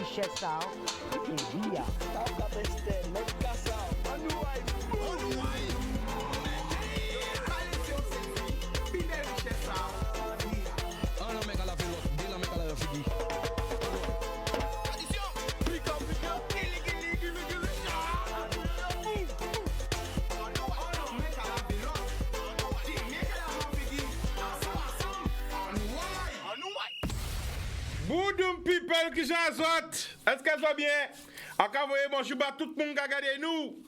richesse ça. Et bien. Boudoum people qui j'azote. Est-ce qu'elle va bien? Encore voyez mon chouba tout le monde qui regarde nous.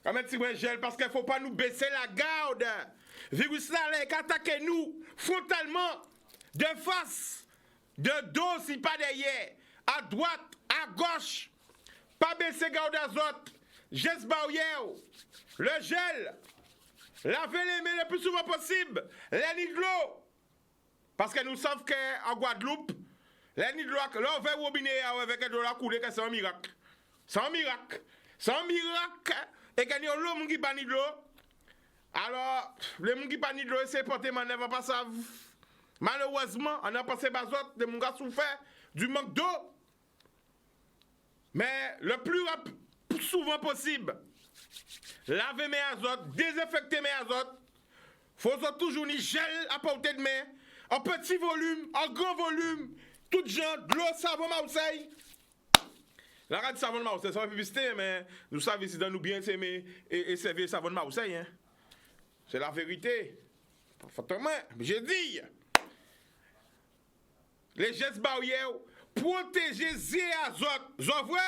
Comme un petit gel parce qu'il ne faut pas nous baisser la garde. Virus là qui attaque nous frontalement de face, de dos si pas derrière, à droite, à gauche. Pas baisser garde azote. Geste barrière. Le gel. Lavez les mains le plus souvent possible. Les nids de l'eau. Parce que nous savons qu'en Guadeloupe, les nids de l'eau, là on fait robinet avec de la couler, c'est un miracle. C'est un miracle. C'est un miracle. Et quand il y a l'homme qui pas ni de l'eau, alors, les gens qui pas ni de l'eau, c'est porter manœuvre pas ça. Malheureusement, on a passé par autres, des gens qui souffert du manque d'eau. Mais le plus souvent possible, laver mes azotes, désinfecter mes azotes. Faut toujours ni gel à portée de main, en petit volume, en grand volume, tout genre, de l'eau, savon, Marseille. La radio savon de Marseille, ça va publicité, mais nous savons ici dans nous bien s'aimer et servir savon de Marseille. Hein. C'est la vérité. Fortement, j'ai dit. Les gestes barrières, protéger les azotes. J'en vois,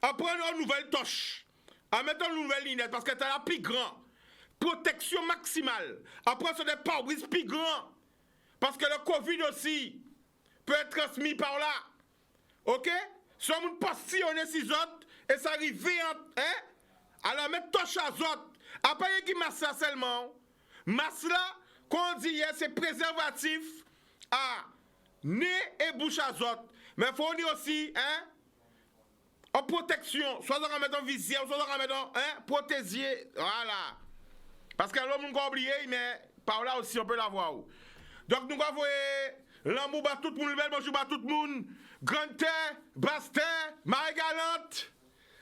en prenant une nouvelle torche, en mettant une nouvelle lunette, parce que tu as la plus grande. Protection maximale. Après, sur des pare-brises plus grands. Parce que le Covid aussi peut être transmis par là. Ok? Si on passionne ces autres, et ça arrive, hein? Alors, mettre torche à autres. Après, il y a qui masse ça seulement. Masse là, qu'on dit, c'est préservatif à nez et bouche à autres. Mais il faut dire aussi, hein? En protection. Soit on remet en visière, soit on remet en protéger. Voilà. Parce que l'homme n'a oublié, mais par là aussi on peut l'avoir. Donc nous avons l'amour à tout le monde, bonjour à tout le monde. Grande terre, basse terre, marie galante,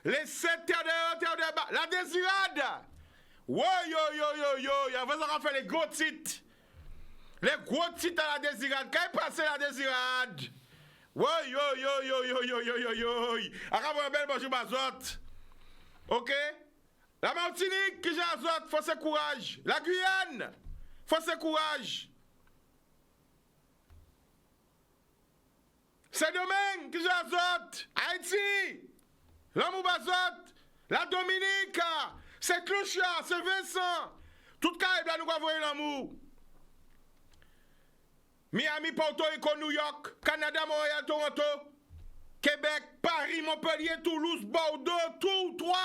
les 7 terres de bas, la désirade. Yo, il y a besoin de faire les gros titres. Les gros titres à la désirade. Quand il passe la désirade? Yo. Encore un bel bonjour à Zot. Ok? La Martinique, qui j'ai azote, faut ce courage. La Guyane, faut ce courage. Saint-Domingue, qui j'ai azote. Haïti, l'Amour-Bazote, la Dominique, c'est Clouchia, c'est Vincent. Tout Caraïbe, là, nous avons l'amour. Miami, Porto Rico, New York, Canada, Montréal, Toronto, Québec, Paris, Montpellier, Toulouse, Bordeaux, tout, 3.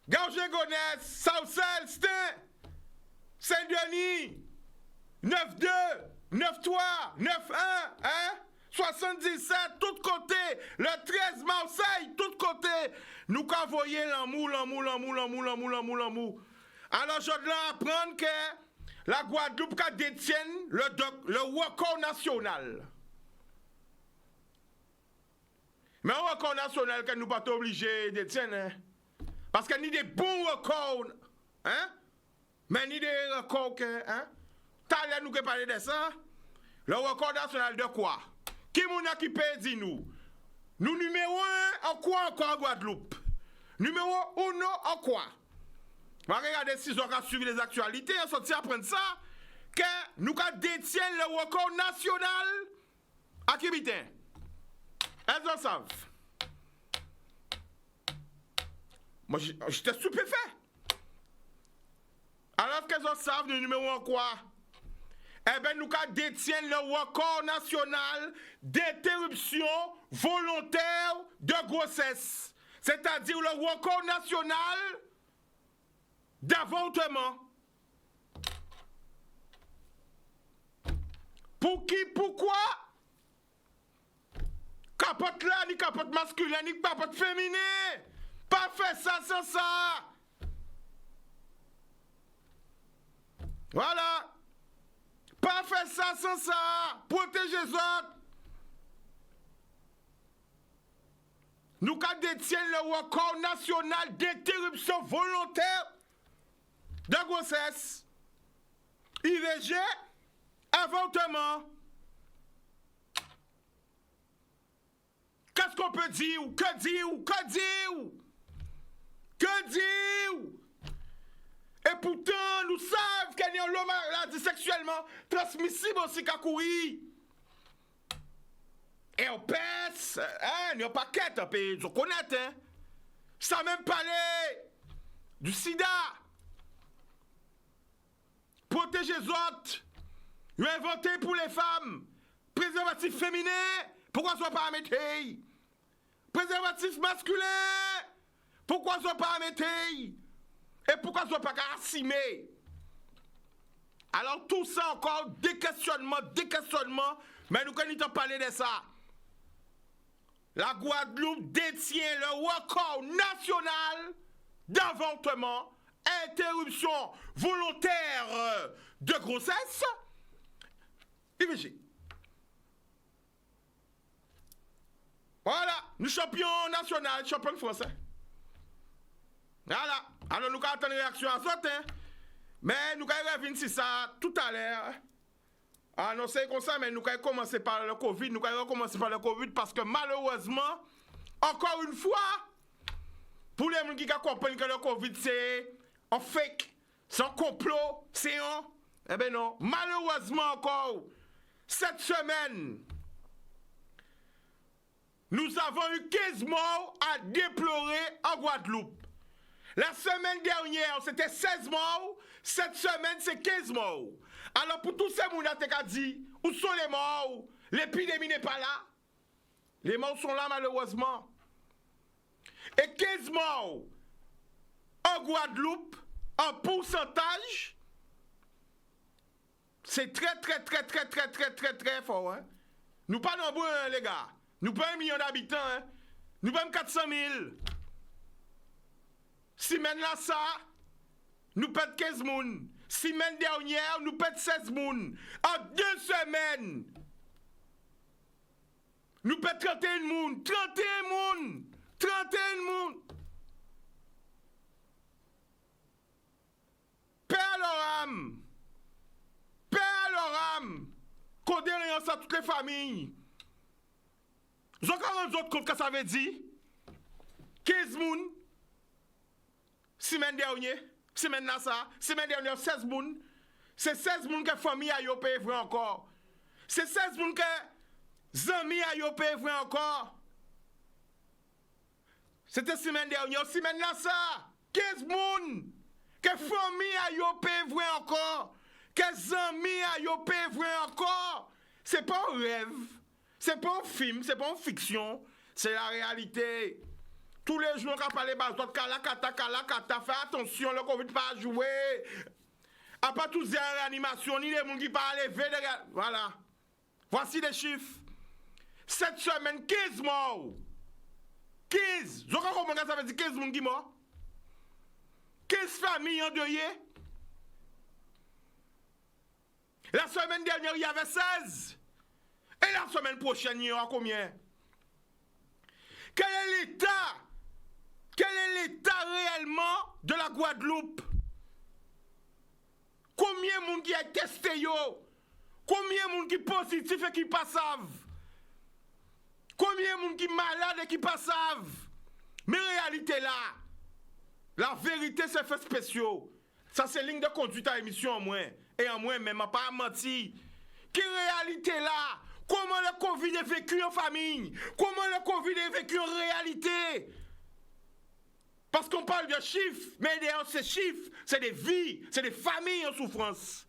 Gauche-Gonesse, Saucelle, Stein, Saint-Denis, 9-2, 9-3, 9-1, hein? 77, tout côté, le 13 Marseille, tout côté. Nous qu'envoyer l'amour. Alors, je dois apprendre que la Guadeloupe détient le record national. Mais un record national que nous ne sommes pas obligés de détenir, hein? Parce qu'il y a des bons records, hein? Mais il y a des records que, hein? T'as l'air nous parler de ça? Le record national de quoi? Qui m'a qui peut dire nous? Nous numéro 1 en quoi encore en Guadeloupe? Numéro 1 en quoi? On va regarder si on va suivre les actualités, on sortir apprendre ça, que nous détiennent le record national à Kibitin. Est-ce qu'on savent? Moi, j'étais stupéfait. Alors qu'elles en savent, le numéro 1 quoi? Eh bien, nous détiennent le record national d'interruption volontaire de grossesse. C'est-à-dire le record national d'avortement. Pour qui? Pourquoi? Capote là, ni capote masculin, ni capote féminin. Pas faire ça sans ça. Voilà. Pas faire ça sans ça. Protéger les autres. nous détiennent le record national d'interruption volontaire de grossesse, IVG, avortement. Qu'est-ce qu'on peut dire? Que dire? Et pourtant, nous savons qu'il y a une maladie sexuellement transmissible aussi qu'à courir. Et on pèse, il n'y a pas qu'à un pays, vous connaissez, hein? Sans même parler du sida. Protéger les autres. Inventer pour les femmes. Préservatif féminin, pourquoi soit pas mettre? Préservatif masculin, pourquoi soit pas mettre? Et pourquoi soit pas assumer? Alors tout ça encore, des questionnements, mais nous connaissons parler de ça. La Guadeloupe détient le record national d'avortement, interruption volontaire de grossesse, IVG. Voilà, nous champions national, champion français. Voilà, alors nous attendons une réaction à ça, hein? Mais nous allons revenir sur ça tout à l'heure. Annoncé comme ça, mais nous allons commencer par le Covid. Nous allons commencer par le Covid parce que malheureusement, encore une fois, pour les gens qui comprennent que le Covid c'est un fake, c'est un complot, c'est un. Eh bien non, malheureusement encore, cette semaine, nous avons eu 15 morts à déplorer en Guadeloupe. La semaine dernière, c'était 16 morts. Cette semaine, c'est 15 morts. Alors, pour tous ces gens qui ont dit, où sont les morts? L'épidémie n'est pas là. Les morts sont là, malheureusement. Et 15 morts en Guadeloupe, en pourcentage, c'est très fort. Hein? Nous pas nombreux, hein, les gars. Nous pas 1 million d'habitants. Hein? Nous pas 400 000. Semaine là, ça, nous pète 15 moun. Semaine dernière, nous pète 16 moun. En 2 semaines, nous pète 31 moun. 31 moun. 31 moun. Père l'oram. Père l'oram. Condoléances à toutes les familles. Vous avez encore un autre compte que ça veut dire? 15 moun. Semaine dernière, semaine là ça, semaine dernière 16 moun. C'est 16 moun que famille a yo payé vrai encore. C'est 16 moun que zami a yo payé vrai encore. C'était semaine dernière, semaine là ça, 15 moun que famille a yo payé vrai encore. Que zami a yo payé vrai encore. C'est pas un rêve, c'est pas un film, c'est pas une fiction, c'est la réalité. Tous les jours, on parle de kalakata, fais attention, le Covid pas jouer. A pas tous les réanimations, ni les gens qui parlent lever. Voilà. Voici les chiffres. Cette semaine, 15 morts. 15. Vous comprenez comment ça veut dire 15 gens qui morts? 15 familles endeuillées. La semaine dernière, il y avait 16. Et la semaine prochaine, il y aura combien? Quel est l'état? Quel est l'état réellement de la Guadeloupe? Combien de monde qui est testé yo? Combien de monde qui est positif et qui pas savent? Combien de monde qui est malade et qui pas savent? Mais réalité là, la vérité c'est fait spéciaux. Ça c'est ligne de conduite à émission en moins. Et en moins même, pas menti. Quelle réalité là? Comment le Covid est vécu en famille? Comment le Covid est vécu en réalité? Parce qu'on parle de chiffres, mais derrière ces chiffres, c'est des vies, c'est des familles en souffrance.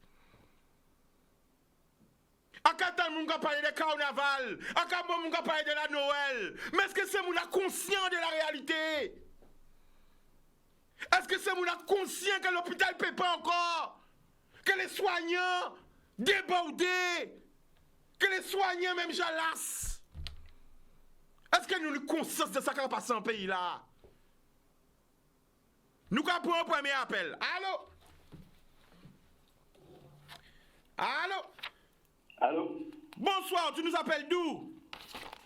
À quand tout le monde parle de carnaval, à quand tout le monde parle de la Noël, mais est-ce que c'est mon conscient de la réalité? Est-ce que c'est mon conscient que l'hôpital ne paie pas encore? Que les soignants débordés, que les soignants même jalassent? Est-ce que nous avons conscience de ça qui passe en pays là? Nous avons un premier appel. Allô? Allô? Allô? Bonsoir, tu nous appelles d'où?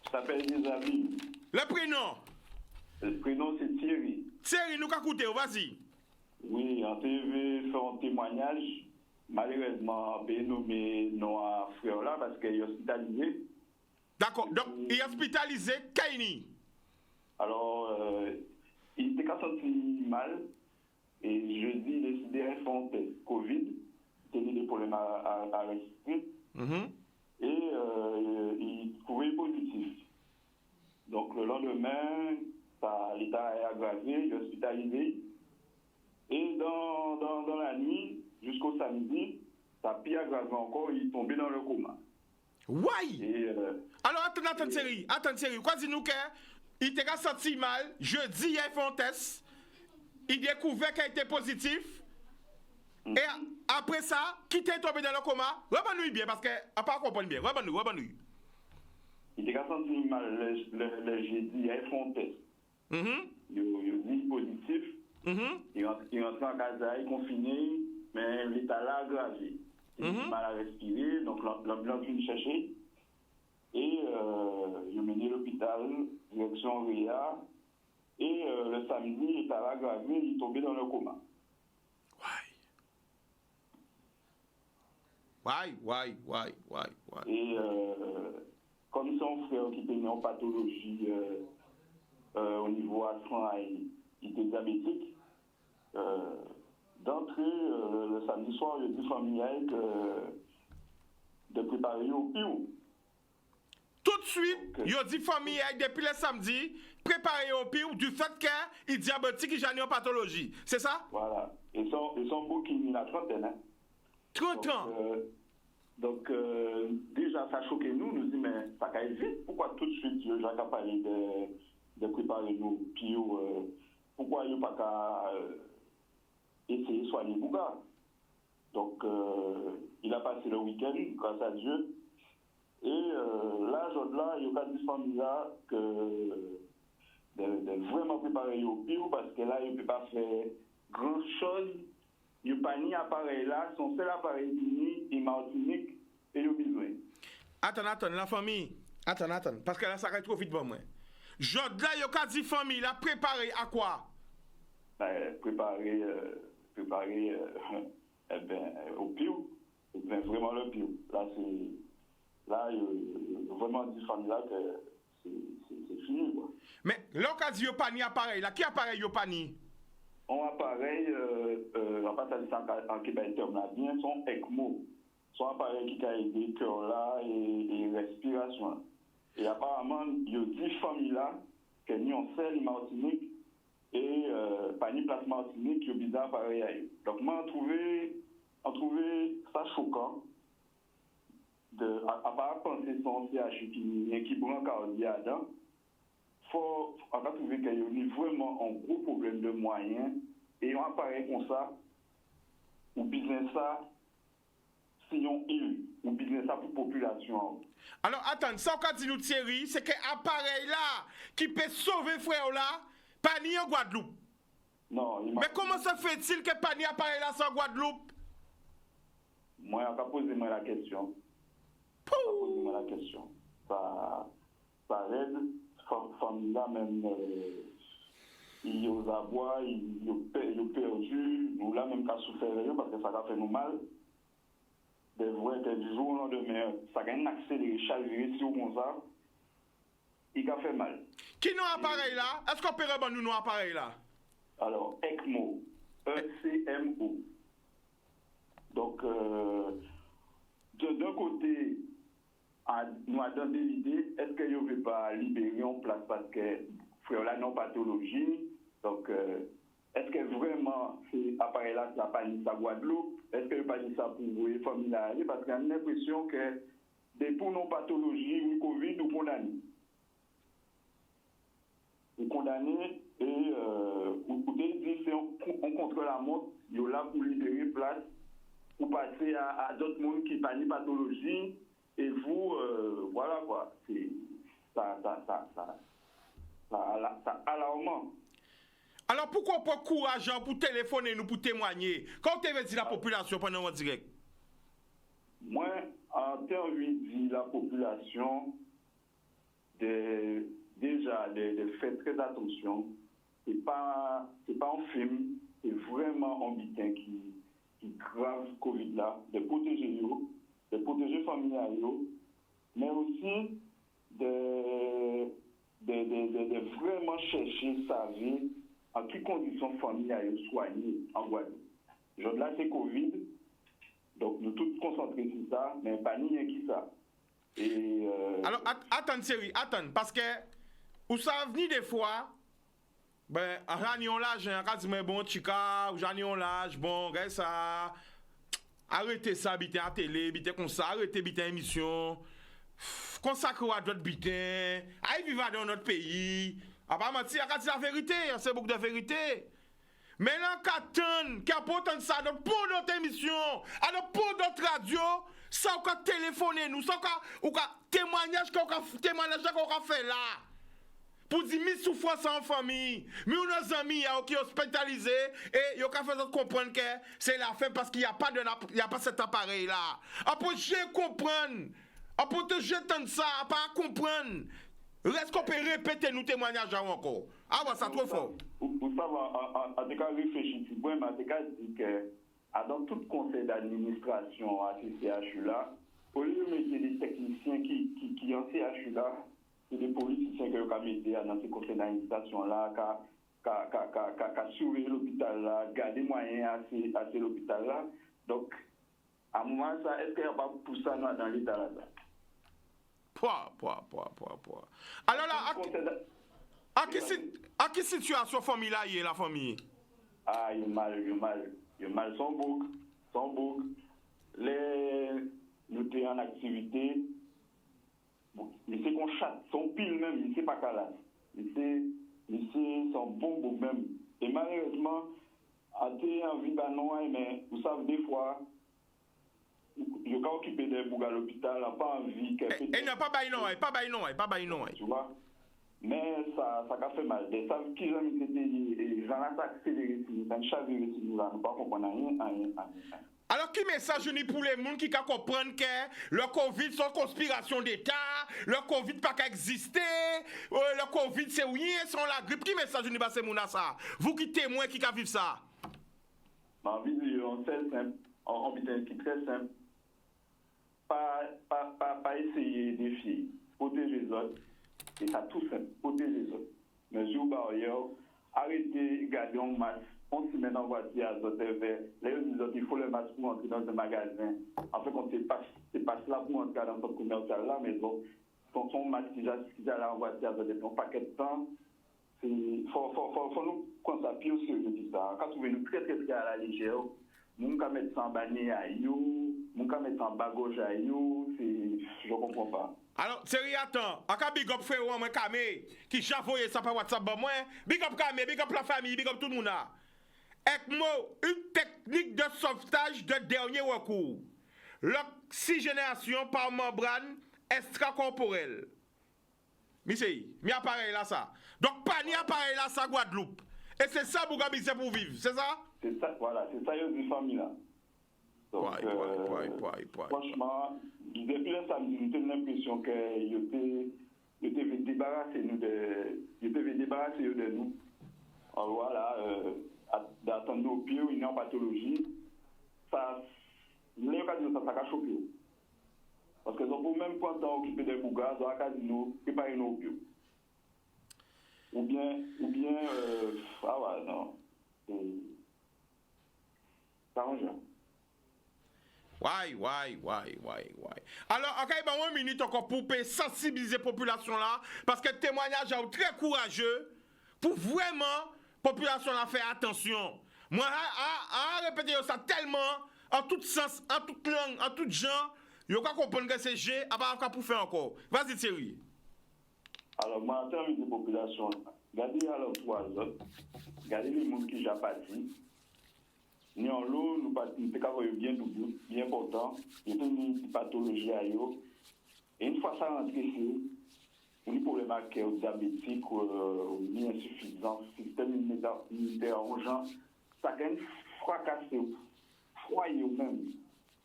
Je t'appelle Isabi. Le prénom? Le prénom c'est Thierry. Thierry, nous écoutons, vas-y. Oui, en TV, fait un témoignage. Malheureusement, ben nommé non à frère là parce qu'il est hospitalisé. D'accord, donc il est hospitalisé, Kaini. Alors, il était qu'à senti mal. Et jeudi, il a décidé de faire un test Covid. Il a des problèmes à respirer. Et il trouvait positif. Donc, le lendemain, l'état est aggravé, il est hospitalisé. Et dans la nuit, jusqu'au samedi, ça a pire aggravé encore, il est tombé dans le coma. Oui. Et, alors, attends, Thierry. Quoi dis-nous qu'il était senti mal, jeudi, il a fait un test. Il découvert qu'il était positif. Et après ça, qui était tombé dans le coma, revenez bien parce que, à part comprendre bien, revenez. Il était senti mal le jeudi, il a fait un test. Il dit positif. Il rentre en casa, il est confiné, mais l'état là aggravé. Il a mal à respirer, donc l'ambulance vient chercher. Et il est mené à l'hôpital, direction RIA. Et le samedi, il était aggravé, il est tombé dans le coma. Ouais. Et comme son frère qui était en pathologie au niveau astreint, il était diabétique, d'entrée, le samedi soir, il a dit familial de préparer au pire. Tout de suite, il a dit famille depuis le samedi, préparer au pire du fait qu'il est diabétique et j'ai en pathologie. C'est ça? Voilà. Et son bouquin, il a 30 ans. Hein? 30 ans? Donc, déjà, ça choquait nous dit, mais ça caille vite. Pourquoi tout de suite, Jacques a parlé de préparer nos pieds? Pourquoi il n'y a pas qu'à essayer de soigner Bouga? Donc, il a passé le week-end, grâce à Dieu. Et là, il y a des familles là de vraiment préparer au pire parce que là, il ne peut pas faire grand-chose. Il n'y a pas ni appareil là, son seul appareil est Martinique et il a besoin. Attends, la famille. Attends, parce que là, ça va trop vite pour moi. Là, il y a des familles là, préparer à quoi? Préparer au pire. Vraiment le pire. Là, il y a vraiment des familles là que c'est fini, quoi. Mais là, on a dit qu'il n'y a pas ni appareil là. Qui appareil il n'y a pas ni? Un appareil, en fait, en Québec, bien, son ECMO. Son appareil qui a aidé cœur là et respiration. Et apparemment, il y a 10 familles là, qui ont seul Martinique et pas ni place Martinique, qui ont bizarre appareil à eux. Donc, moi, on trouvait ça choquant. À part penser son CHU qui prend cardiaque, on a trouvé qu'il y a vraiment un gros problème de moyens et on apparaît comme ça, ou business ça, si on île, ou business ça pour la population. Alors attends, ça qu'on dit nous Thierry, c'est que l'appareil là, qui peut sauver frère là, pas ni en Guadeloupe. Non, mais comment ça fait-il que pas ni appareil là sans Guadeloupe? Moi, on va poser la question. Ça aide. Famille là même ils aux abois, ils ont perdu, nous là même qu'à souffrir parce que ça a fait nous mal. Des vrais que du jour au lendemain, ça a accéléré, chaléré si on ça, il a fait mal. Qui nous appareil là? Est-ce qu'on peut reprendre nous appareil là? Alors, ECMO, ECMO. Donc, d'un côté, nous avons donné l'idée, est-ce qu'il ne veut pas libérer en place parce que frère là non pathologie, donc est-ce que vraiment cet appareil-là, ça n'a pas dit ça Guadeloupe, est-ce qu'il n'a pas dit ça pour vous les familles là, parce qu'on a l'impression que pour nos pathologies, ou Covid, ou condamné. Ou condamné et ou dit si on contrôle la montre, il y a là pour libérer place, pour passer à d'autres mondes qui n'ont pas de pathologie. Et vous, voilà quoi, c'est ça alarmant. Alors pourquoi pas courage pour téléphoner nous, pour témoigner? Quand tu veux dire la population pendant un direct? Moi, en termes de la population, déjà de faire très attention. C'est pas un film, c'est vraiment un bitin qui grave Covid là, de protéger famille, mais aussi de vraiment chercher sa vie en toutes conditions familiales soignées en Guadeloupe. Aujourd'hui là c'est Covid, donc nous tous concentrés sur ça, mais pas ni rien qui ça. Et alors attends série, attends parce que où ça venir des fois ben j'en ai l'âge un bon chica ou j'en ai l'âge bon gars ça arrêtez ça habiter à télé, habiter comme ça, arrêtez habiter émission. Consacrez à d'autres bitins, allez vivre dans notre pays. Apparemment, c'est la vérité, c'est beaucoup de vérité. Mais là, qu'attendre, qu'apporter ça pour notre émission, alors pour notre radio, ça on va téléphoner nous, ça on va témoignage qu'on va faire là. Pour dire, mis souffrance en famille, mais nos amis qui sont hospitalisés et ils ont fait comprendre que c'est la fin parce qu'il n'y a pas cet appareil là. Après, je comprends. Après, je tente ça, pas comprendre. Est-ce qu'on peut répéter nos témoignages encore? Ah, ouais, ça trop fort. Vous savez, en tout cas, réfléchir, en tout cas, dit que dans tout conseil d'administration à ce CHU là, au lieu de mettre des techniciens qui ont CHU là, c'est des politiciens qui ont mis dans ce conseil d'administration là, qui ont surveillé l'hôpital là, gardé moyens à ce l'hôpital là. Donc, à un moment, ça, est-ce qu'il n'y a pas pour ça dans l'état là? Alors là, à quelle situation famille là y est la famille? Ah, il est mal. Son bouc. Nous sommes en activité. Il sait qu'on chatte, son pile même, il ne sait pas qu'à là. Il sait son bon bouc même. Et malheureusement, à envie de mais vous savez, des fois, je peux occuper des boucs à l'hôpital, n'a pas envie que... Et n'a pas bail non. Tu vois? Mais ça a fait mal. Des savent qui ont été les gens ont accéléré, ils ont chaviré sur nous là, nous ne comprenons rien. Alors, qui message pour les gens qui comprennent que le Covid c'est une conspiration d'État, le Covid pas qu'à exister, le Covid c'est rien, c'est la grippe. Qui message pas ces gens ça? Vous qui témoin qui vivre ça? Ma vie, on fait simple, on vit un qui très simple. Pas essayer de défier, protéger les autres. Et ça tout simple, protéger les autres. Mesure barrière, arrêtez, garder un masque. On se met dans la voiture à Zoté Vert. Les autres, il faut le masque pour entrer dans un magasin. En fait, on ne passe là pour entrer dans notre commercial là, mais bon, son masque qui est là en voiture à Zoté Vert, un paquet de temps, il faut nous prendre ça plus au sérieux. Quand vous venez très à la légère, nous pouvons mettre ça en bannier à you, nous pouvons mettre ça en bagage à you, je ne comprends pas. Alors, sérieux, attends, à big up frère moi Kamé qui chavoye ça par WhatsApp moi, big up Kamé, big up la famille, big up tout le monde là. Avec moi, une technique de sauvetage de dernier recours. L'oxygénation par membrane extracorporelle. Mi appareil là ça. Donc pas ni appareil là ça Guadeloupe. Et c'est ça pour Gabi c'est pour vivre, c'est ça? C'est ça, voilà, c'est ça une famille là. Donc, franchement, depuis le samedi, j'ai l'impression que je devais débarrasser de nous. Alors voilà, d'attendre nos pieds, une en pathologie, ça, l'occasion ça a choqué. Parce que pour même quand on occuper des bougas, on a casino, préparer nos pieds. Ou bien, ah ouais, non. Ça range. Ouais. Alors, ok, ben 1 minute encore pour sensibiliser la population là, parce que le témoignage est très courageux pour vraiment la population là faire attention. Moi, à répéter ça tellement, en tout sens, en toute langue, en tout genre, il faut comprendre que c'est G, à part pour faire encore. Vas-y, Thierry. Alors, moi, en termes de population, regardez alors 3 autres, regardez les gens qui ont parti. Nous, en l'eau, nous avons bien double, bien important. Il y a une pathologie à eux. Et une fois ça rentre ici, on a des problèmes diabétiques ou une insuffisance, système immunitaire urgent, ça a fracassé, froid même.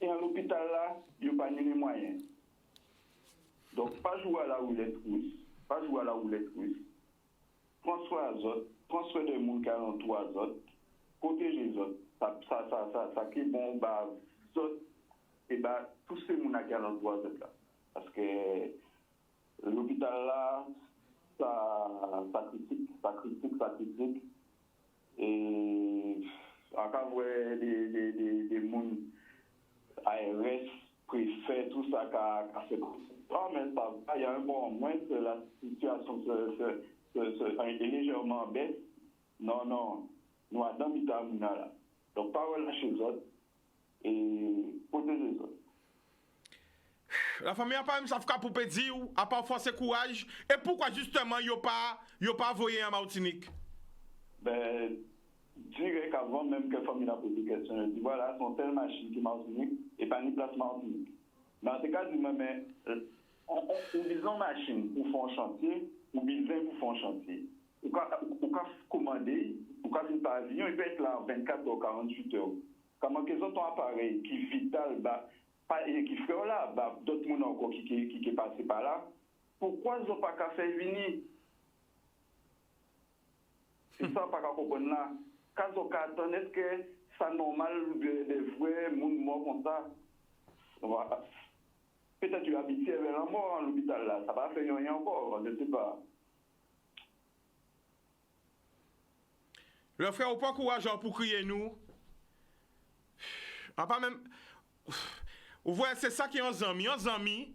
Et à l'hôpital là, il n'y a pas les moyens. Donc, pas jouer à la roulette russe, prends soin des autres, prends soin des gens qui entourent les autres, protéger les autres. Ça qui est bon, bah, et bah, tous ces gens qui entourent les autres là. Parce que l'hôpital là, ça critique. Et encore ouais, des gens ARS, préfet, tout ça qui a fait comme ça. Mais ça va, il y a un bon moins que la situation est légèrement baisse. Non, nous avons mis là. Donc, pas relâcher les autres et protéger les autres. La famille n'a pas même ça pour dire, à part forcer courage. Et pourquoi justement, il n'y a pas envoyé en Martinique? Ben, je dirais qu'avant même que la famille a posé des questions, je dis voilà, sont telles machines qui Martinique et pas ni place Martinique. Mais en tout cas, mais on besoin machine pour faire un chantier, ou besoin pour faire un chantier. Ou quand commander, ou quand une pavillon, il peut être là 24 ou 48 heures. Comment qu'ils ont un appareil qui est vital, qui fait là, d'autres gens encore qui est passé par là, pourquoi ils n'ont pas qu'à faire venir? C'est ça, pas qu'à comprendre là. Quand on attend, est-ce que c'est normal de vrais gens morts comme ça? Peut-être tu es habitué avec la mort à l'hôpital là, ça va faire rien encore, je ne sais pas. Le frère, au pas courage pour crier nous. Pas même. Vous voyez, c'est ça qui est un ami. Un ami,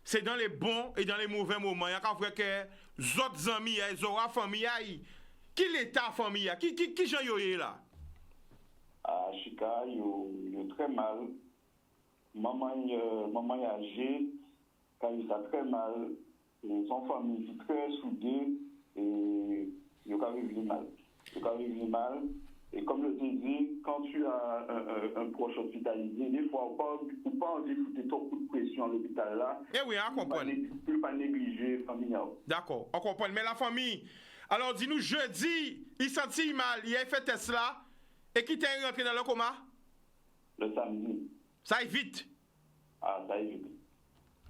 c'est dans les bons et dans les mauvais moments. Il y a qu'à voir que les autres amis, ils auront famille. Qui l'état famille? Qui j'en yoye là? À Chica, il est très mal. Maman est âgée, quand il a très mal. Et son famille est très soudée et il a vécu mal. Et comme je t'ai dit, quand tu as un proche hospitalisé, des fois, on ne peut pas envie de foutre trop de pression à l'hôpital là. Eh oui, on comprend. On ne peut pas négliger la famille. D'accord, on comprend. Mais la famille, alors dis-nous, jeudi, il sentit mal, il a fait test là, et qui t'est rentré dans le coma? Le samedi. Ça évite. Ah, ça évite.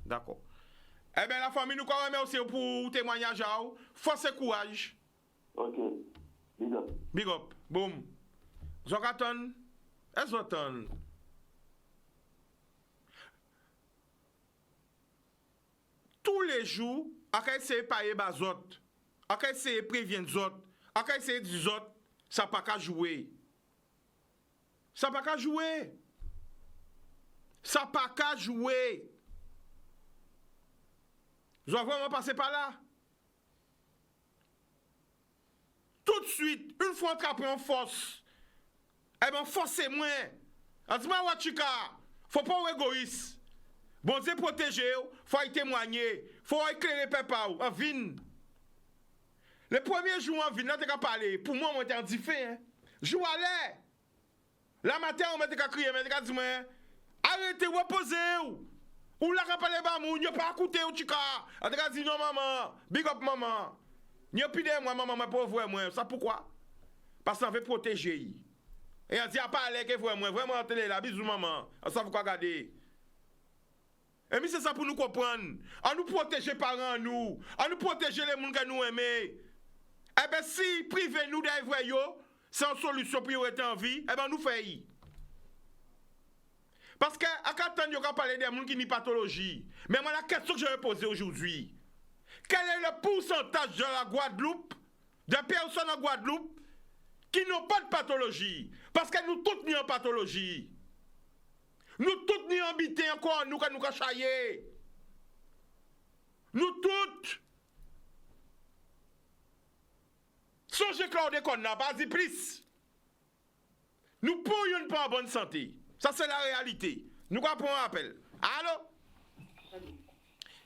D'accord. Eh bien, la famille, nous remercie pour témoignage. Force et courage. Ok. Big up. Big up. Boom. Zokaton. Ezoton. Tous les jours, on va essayer de parler aux autres. On va essayer de prévenir les autres. On va essayer de dire aux autres, ça n'a pas qu'à jouer. Ça n'a pas qu'à jouer. Ça n'a pas qu'à jouer. Je dois vraiment passer par là. Tout de suite, une fois qu'on prend force, eh bien, forcez-moi. Dis-moi, Wachika, faut pas être égoïste. Bon Dieu protéger, faut y témoigner, faut éclairer papa en vine. Le premier jour en vine, là, tu as parlé. Pour moi, on était en différent. Joue à l'air. La matin, on m'a crié, mais tu as dit, arrêtez, reposez. Ou la parlé, il n'y a pas écouté, Chika. Tu as dit, non, maman, big up, maman. N'y a plus de moi, maman, pauvre moi. Ça pourquoi? Parce qu'on veut protéger. Et on dit, à pas aller que vraiment, télé là, bisous, maman. Ça vous quoi regarder? Et mais c'est ça pour nous comprendre. À nous protéger parents, nous. À nous protéger les gens que nous aimons. Eh bien, si privé nous des vrais, c'est une solution pour être en vie, eh bien, nous faisons. Parce que, à quand on va parler des gens qui n'ont pas de pathologie. Mais moi, la question que je vais poser aujourd'hui, quel est le pourcentage de la Guadeloupe, des personnes en Guadeloupe, qui n'ont pas de pathologie? Parce que nous tous nous en pathologie. Nous tous nous habitons encore, nous quand nous chaillons. Nous tous. Songez Claude qu'on n'a pas dit plus. Nous pourrions pas en bonne santé. Ça c'est la réalité. Nous avons un appel. Allô?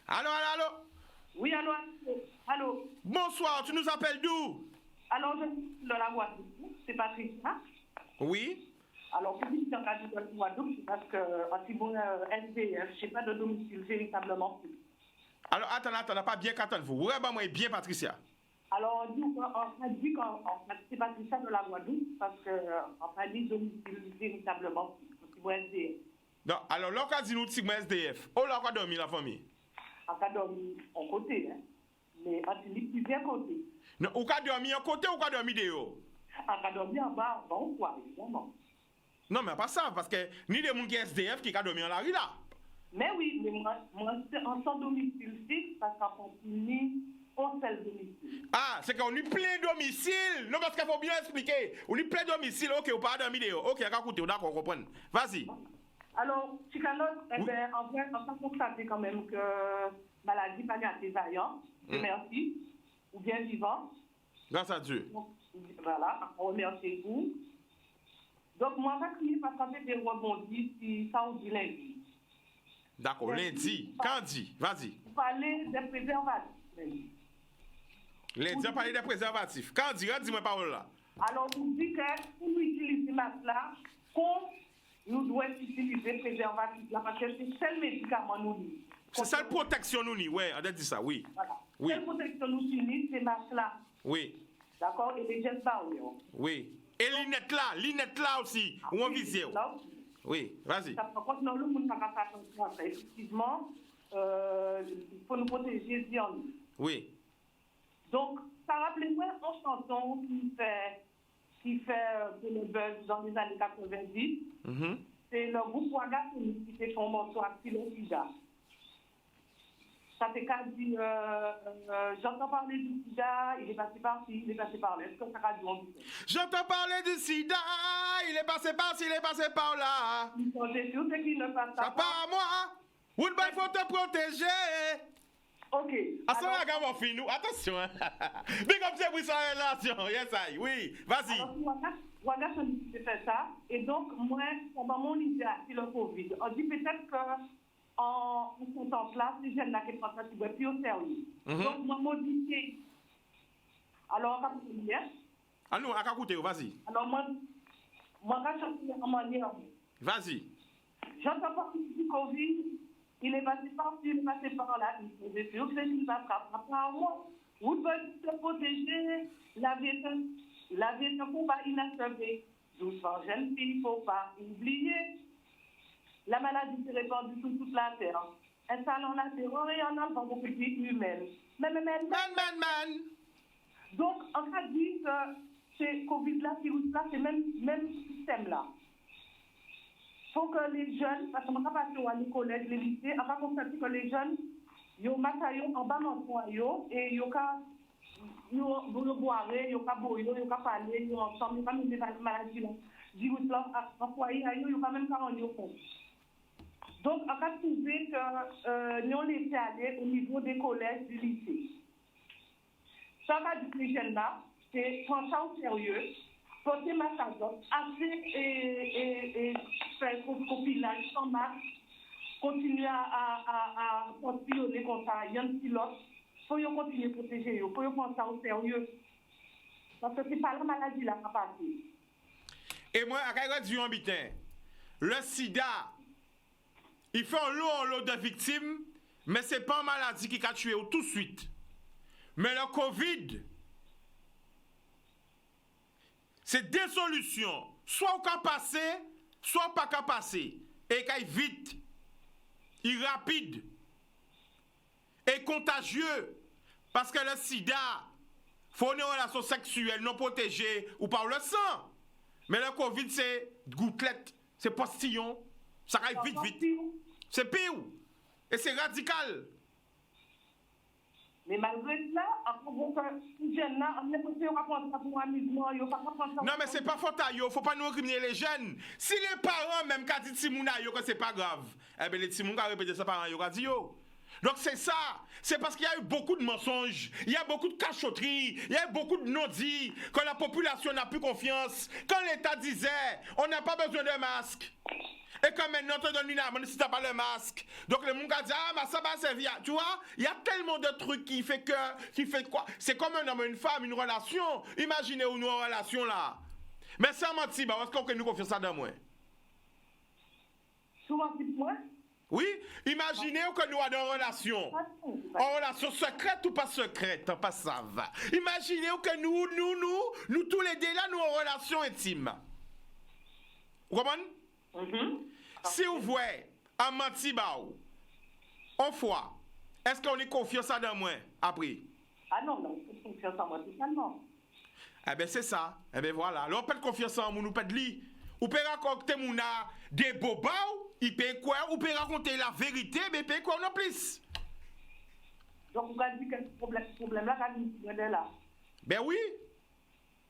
Allô? Oui, allô? Allô? Bonsoir, tu nous appelles d'où? Alors, je suis dans la Guadeloupe, c'est Patricia. Oui. Alors, pour dire dans la Guadeloupe, c'est parce que si bon SDF, je n'ai pas de domicile véritablement. Alors, attends, pas bien qu'attendre-vous. Vraiment, moi, bien, Patricia. Alors, nous, on a dit qu'en fait, c'est Patricia de la Guadeloupe, parce qu'on a dit domicile véritablement, si bon SDF. Non, alors, là, on a dit nous, si bon SDF. Oh, là, on a dormi, la famille. On a dormi en côté, hein. Mais on a dit plusieurs côtés. Non, ou ka dormi en côté ou ka dormi dehors? On va dormir en bas, on va quoi, évidemment. Non, mais pas ça, parce que ni des gens qui SDF qui ka dormi en la rue là. Mais oui, mais moi c'est en sans domicile fixe parce qu'en continue, on seul domicile. Ah, c'est qu'on a plein de domiciles. Non, parce qu'il faut bien expliquer. On a plein de domiciles, ok, ou pas dormi dehors. Ok, écoutez, d'accord, on comprend. Vas-y. Alors, Chicano, eh bien, en fait, on peut constater quand même que maladie palliative vaillant, merci, ou bien vivant. Grâce à Dieu. Donc, voilà, on remercie vous. Donc, moi, je vais crier parce qu'en fait, des rebondis si ça ou dit lundi. D'accord, lundi. Quand dit? Vas-y. Vous parlez des préservatifs. Lundi, on parle des préservatifs. Quand dit? Dis-moi parole là. Alors, vous dites que pour nous utiliser là, nous devons utiliser préservatifs là parce que c'est le seul médicament nous. C'est ça la protection nous, ouais, on a dit ça, oui. Voilà. Oui. Seule protection nous utilise, c'est masque là. Oui. D'accord? Et les gestes barrières. Oui. Et l'inette là aussi, ou en visio. Là aussi. Oui, vas-y. Par contre, non, le monde n'a pas fait attention à ça. Effectivement, il faut nous protéger bien. Oui. Donc, ça rappelle-moi une chanson qui fait le buzz dans les années 90. C'est le groupe Ouaga qui fait son morceau à Sida. Ça fait qu'à dire, j'entends parler du sida, il est passé par ci, il est passé par là. Est-ce que ça va dire? J'entends parler du sida, il est passé par ci, il est passé par là. Ils sont déçus, c'est qu'ils ne passent Ça pas. part à moi. Woodbine, faut te protéger. Ok. À ce moment-là, on finit nous. Attention. Big up, c'est Brisson Relation. Yes, I. Oui, vas-y. Alors, Ouaga, c'est fait ça. Et donc, moi, pendant mon idée, c'est le Covid. On dit peut-être que en ce temps-là, ces jeunes-là qui prennent ça, tu vas plus au sérieux. Donc, moi, modifié. Alors, on va dire. Ah non, à écouter, vas-y. Alors, moi, je vais chanter en manière. Vas-y. J'entends parler du Covid. Il est passé par-ci, il est passé par-là. Il est sûr que c'est une attrape. Apparemment, vous devez se protéger. La vie est un combat inachevé. Doucement, jeune fille, il ne faut pas oublier. La maladie s'est répandue sur toute la terre. Installant la terreur et en enlevant beaucoup de vies humaines. Man. Donc, on a dit que c'est Covid-là, virus-là, c'est le même système-là. Il faut que les jeunes, parce qu'on n'a pas passé à l'école, les lycées, on va constater que les jeunes, ils ont massé en bas dans et ils ont boire, ils ont boire, ils ont parler, ils ont ensemble, ils ont même des maladies là. Virus-là, en foyer, ils ont quand même 40 ans. Donc, on a trouvé que nous, on laissé aller au niveau des collèges, du lycée. Ça va dire que les jeunes-là, c'est prendre ça au sérieux, porter masque à d'autres, assez et faire copinage sans masque, continuer à continuer comme ça, il y a un pilote, il faut continuer à protéger, il faut prendre ça au sérieux. Parce que ce n'est pas la maladie là qui a passé. Et moi, à Kaira du Hambitin, le sida, il fait un lot de victimes, mais ce n'est pas une maladie qui a tué tout de suite. Mais le Covid, c'est des solutions. Soit on peut passer, soit pas qu'à passer. Et qu'il vite, il rapide, et contagieux. Parce que le sida, faut une relation sexuelle non protégée ou par le sang. Mais le Covid, c'est gouttelette, c'est postillon. Ça arrive vite. C'est pire. Et c'est radical. Mais malgré cela, les jeunes là, on ne peut pas prendre ça pour un amusement, il ne faut pas prendre ça. Non, mais c'est pas faute à eux, faut pas nous incriminer les jeunes. Si les parents, même quand ils disent que c'est pas grave, eh bien les Timouna ont répété ça parents, ils ont dit yo. Donc c'est ça, c'est parce qu'il y a eu beaucoup de mensonges, il y a beaucoup de cachotteries, il y a eu beaucoup de non-dits, que la population n'a plus confiance. Quand l'État disait, on n'a pas besoin de masque. Et comme maintenant, tu donnes une amende si tu n'as pas le masque. Donc le monde a dit, ah, mais ça va servir. Tu vois, il y a tellement de trucs qui fait quoi. C'est comme un homme et une femme, une relation. Imaginez où nous en relation là. Mais sans mentir, est-ce qu'on peut nous confier ça dans moi? Souvent, c'est moi. Oui, imaginez que nous avons une relation. En relation secrète ou pas secrète, pas ça va. Imaginez que nous tous les deux là, nous en relation intime. Vous comprenez? Si vous voyez un menti, en foi, est-ce qu'on est confiant ça dans moi après? Ah non, non, je fais confiance en moi totalement. Eh bien, c'est ça. Eh bien, voilà. Alors, on peut confiance en nous, on peut de lui. Ou peut raconter mon des bobas, il peut quoi, ou peut raconter la vérité, mais il peut quoi en plus. Donc, vous avez dit que ce problème-là, quand il est là. Ben oui.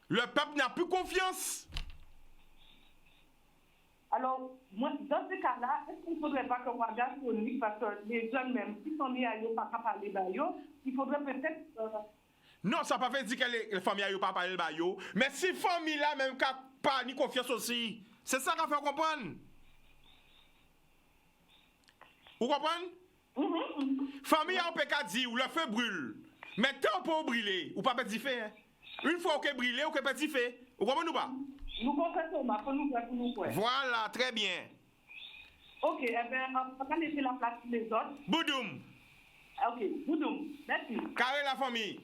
Le peuple n'a plus confiance. Alors, moi, dans ce cas-là, est-ce qu'il ne faudrait pas qu'on regarde chronique, parce que les jeunes, même, qui sont nés à eux, pas parler d'ailleurs, il faudrait peut-être. Non, ça ne veut pas dire que les familles n'ont pas parlé de bayo. Mais si les familles là, même, n'ont pas ni confiance aussi. C'est ça qu'on fait comprendre. Vous comprenez? Famille, on peut pas dire, ou le feu brûle. Mais tant pour brûler, ou pas petit feu. Hein? Une fois qu'on brûle, on peut petit feu. Vous comprenez ou pas? Nous comprenons, mais pour nous faire pour nous faire. Voilà, très bien. Ok, eh bien, on va laisser la place pour les autres. Boudoum. Ok, Boudoum, merci. Carré la famille.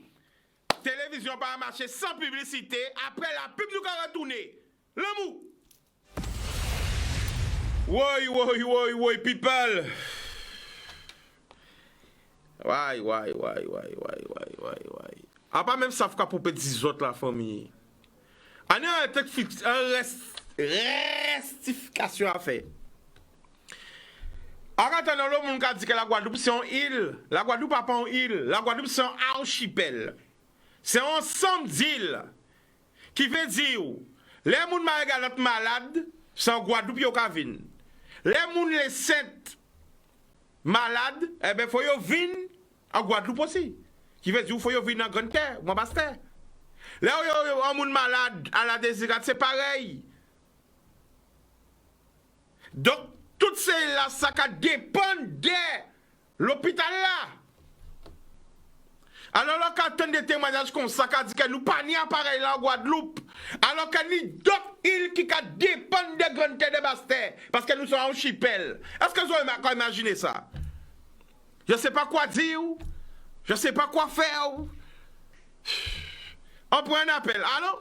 Télévision pas marcher sans publicité. Après la pub, nous allons retourner. Le mou. Oui, people. Ouais. Ah, pas même ça pour petits autres la famille. On a une rectification à faire. Attends, le monde a dit que la Guadeloupe c'est une île. La Guadeloupe n'est pas une île. La Guadeloupe c'est un archipel. C'est un ensemble d'îles. Qui veut dire, les gens qui sont malades, c'est en Guadeloupe qui venir. Les gens les 7 malades, eh bien, il faut venir en Guadeloupe aussi. Qui veut dire, il faut venir en Grande Terre, ou en Basse Terre. Là où il y a un monde malade à la désirade, c'est pareil. Donc, tout cela, ça dépend de l'hôpital là. Alors, quand on a des témoignages comme ça, qui dit que nous pas ni appareil là en Guadeloupe, alors qu'il y a d'autres îles qui dépendent de Grande Terre de Basse Terre, parce que nous sommes en archipel. Est-ce que vous avez imaginé ça? Je ne sais pas quoi dire, je ne sais pas quoi faire. On prend un appel. Allô?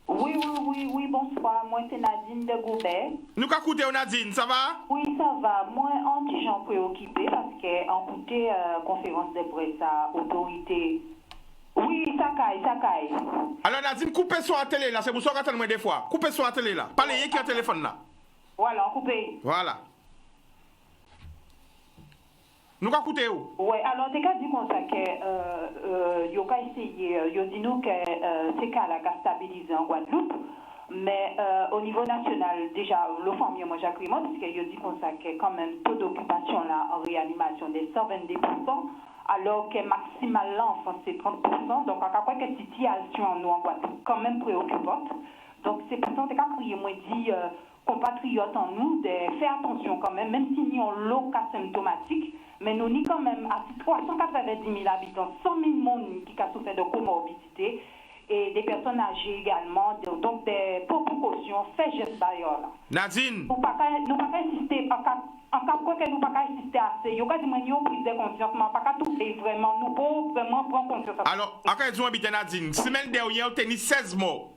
Oui, bonsoir. Moi, c'est Nadine de Goubert. Nous avons écouté Nadine, ça va? Oui, ça va. Moi, en petit gens préoccupé parce qu'en écouté conférence de presse à autorité. Oui, ça caille. Alors Nadine, coupez sur la télé là, c'est pour ça qu'on attend des fois. Coupez sur la télé là. Parlez qui a le téléphone là. Voilà, coupé. Voilà. Nous avons écouté où? Oui, alors, t'es qu'à dire comme ça que yo qu'à essayer, yo dit nous que c'est qu'à la stabiliser en Guadeloupe, mais au niveau national, déjà, le famille, moi j'accuse moi, parce que yo dit comme ça que quand même taux d'occupation là en réanimation de 122%, alors que maximal là en France c'est 30%, donc à quoi que situation nous en Guadeloupe quand même préoccupante. Donc c'est pour ça que t'es qu'à crier, moi dit compatriotes en nous de faire attention quand même si nous avons l'eau symptomatique, mais nous avons quand même à 390 000 habitants, 100 000 personnes qui ont souffert de comorbidité et des personnes âgées également, donc des précautions, fait geste d'ailleurs là. Nadine. Nous ne pouvons pas insister, en cas quoi que nous ne pouvons pas insister assez, il y a une prise de conscience, mais pas tout fait vraiment, nous pouvons vraiment prendre conscience. Alors, à quand vous habitez Nadine, semaine dernière, vous avez 16 morts.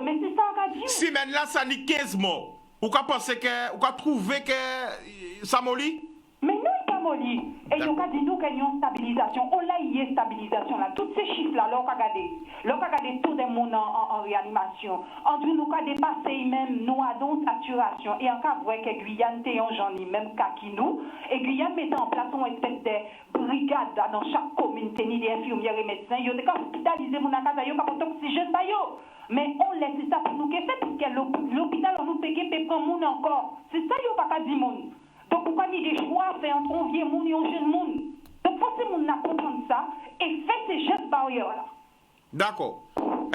Mais c'est ça qu'a dit. Semaine là, ça n'est 15 morts. Vous pensez que, vous trouvez que ça mollit? Mais non, il pas molli. Et il y a dit nous qu'il y a une stabilisation. On l'a y est stabilisation là. Tous ces chiffres là, on a regardé tout le monde en réanimation. En tout nous avons dépassé même nous avons saturation. Et en cas vrai que Guyane était en j'en ai même qu'à qui nous. Et Guyane mettait en place une espèce de brigade dans chaque commune, ni des infirmières et médecins. Ils ont hospitalisé mon casa, ils ont pas d'oxygène. Mais on laisse ça pour nous que c'est parce que l'hôpital on nous paye pour prendre monde encore. C'est ça il n'y a pas qu'à dire monde. Donc pourquoi il y a des choix à faire entre un vieux monde et un jeune monde. Donc forcément on a comprendre ça et fait ces gestes barrières là. D'accord.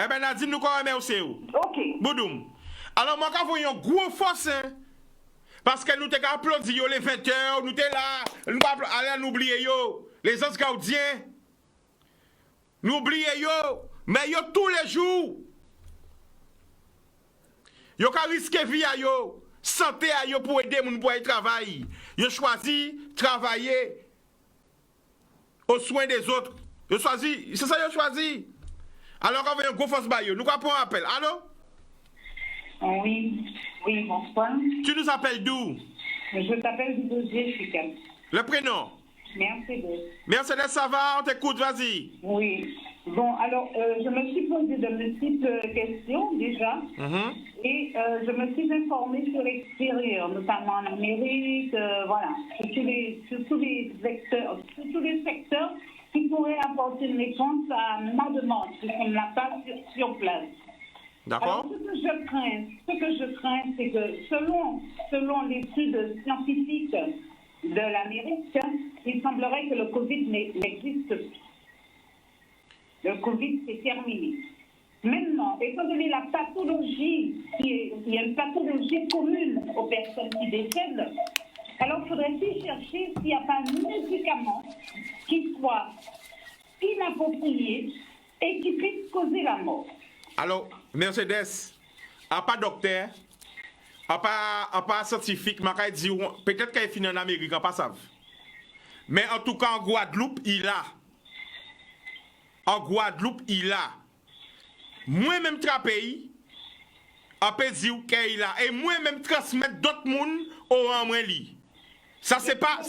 Eh bien Nadine nous connaissons aussi où? Ok. Boudoum. Alors moi quand vous avez une grosse force hein, parce que nous t'avons applaudi les 20h, nous t'es là, nous allons oublier yo, les autres gardiens. Nous oublions yo, mais yo tous les jours. Yo ka risquer vie à yo, santé à yo pour aider moun pour y travailler. Yo choisi travailler aux soins des autres. Yo choisi, c'est ça yo choisi. Alors on va un gros force ba yo. Nous quoi prendre appel. Allô? Oui, bonsoir. Tu nous appelles d'où? Je t'appelle du dossier Chicago. Le prénom? Mercedes. Mercedes, ça va? On t'écoute, vas-y. Oui. Bon, alors, je me suis posé de multiples questions déjà. Et je me suis informée sur l'extérieur, notamment en Amérique, voilà, sur tous les secteurs qui pourraient apporter une réponse à ma demande, puisqu'on ne l'a pas sur place. D'accord. Alors, ce que je crains, c'est que selon l'étude scientifique de l'Amérique, il semblerait que le Covid n'existe plus. Le Covid, c'est terminé. Maintenant, étant donné la pathologie, il y a une pathologie commune aux personnes qui décèdent, alors faudrait-il chercher s'il n'y a pas un médicament qui soit inapproprié et qui puisse causer la mort. Alors, Mercedes, à pas docteur, à pas scientifique, peut-être qu'il est fini en Amérique, on pas savent. Mais en tout cas, en Guadeloupe, il a. En Guadeloupe, il a. Moi-même, trapé, à peut dire qu'il a. Et moi-même, transmettre d'autres mondes au rang moins li. Ça, c'est pas.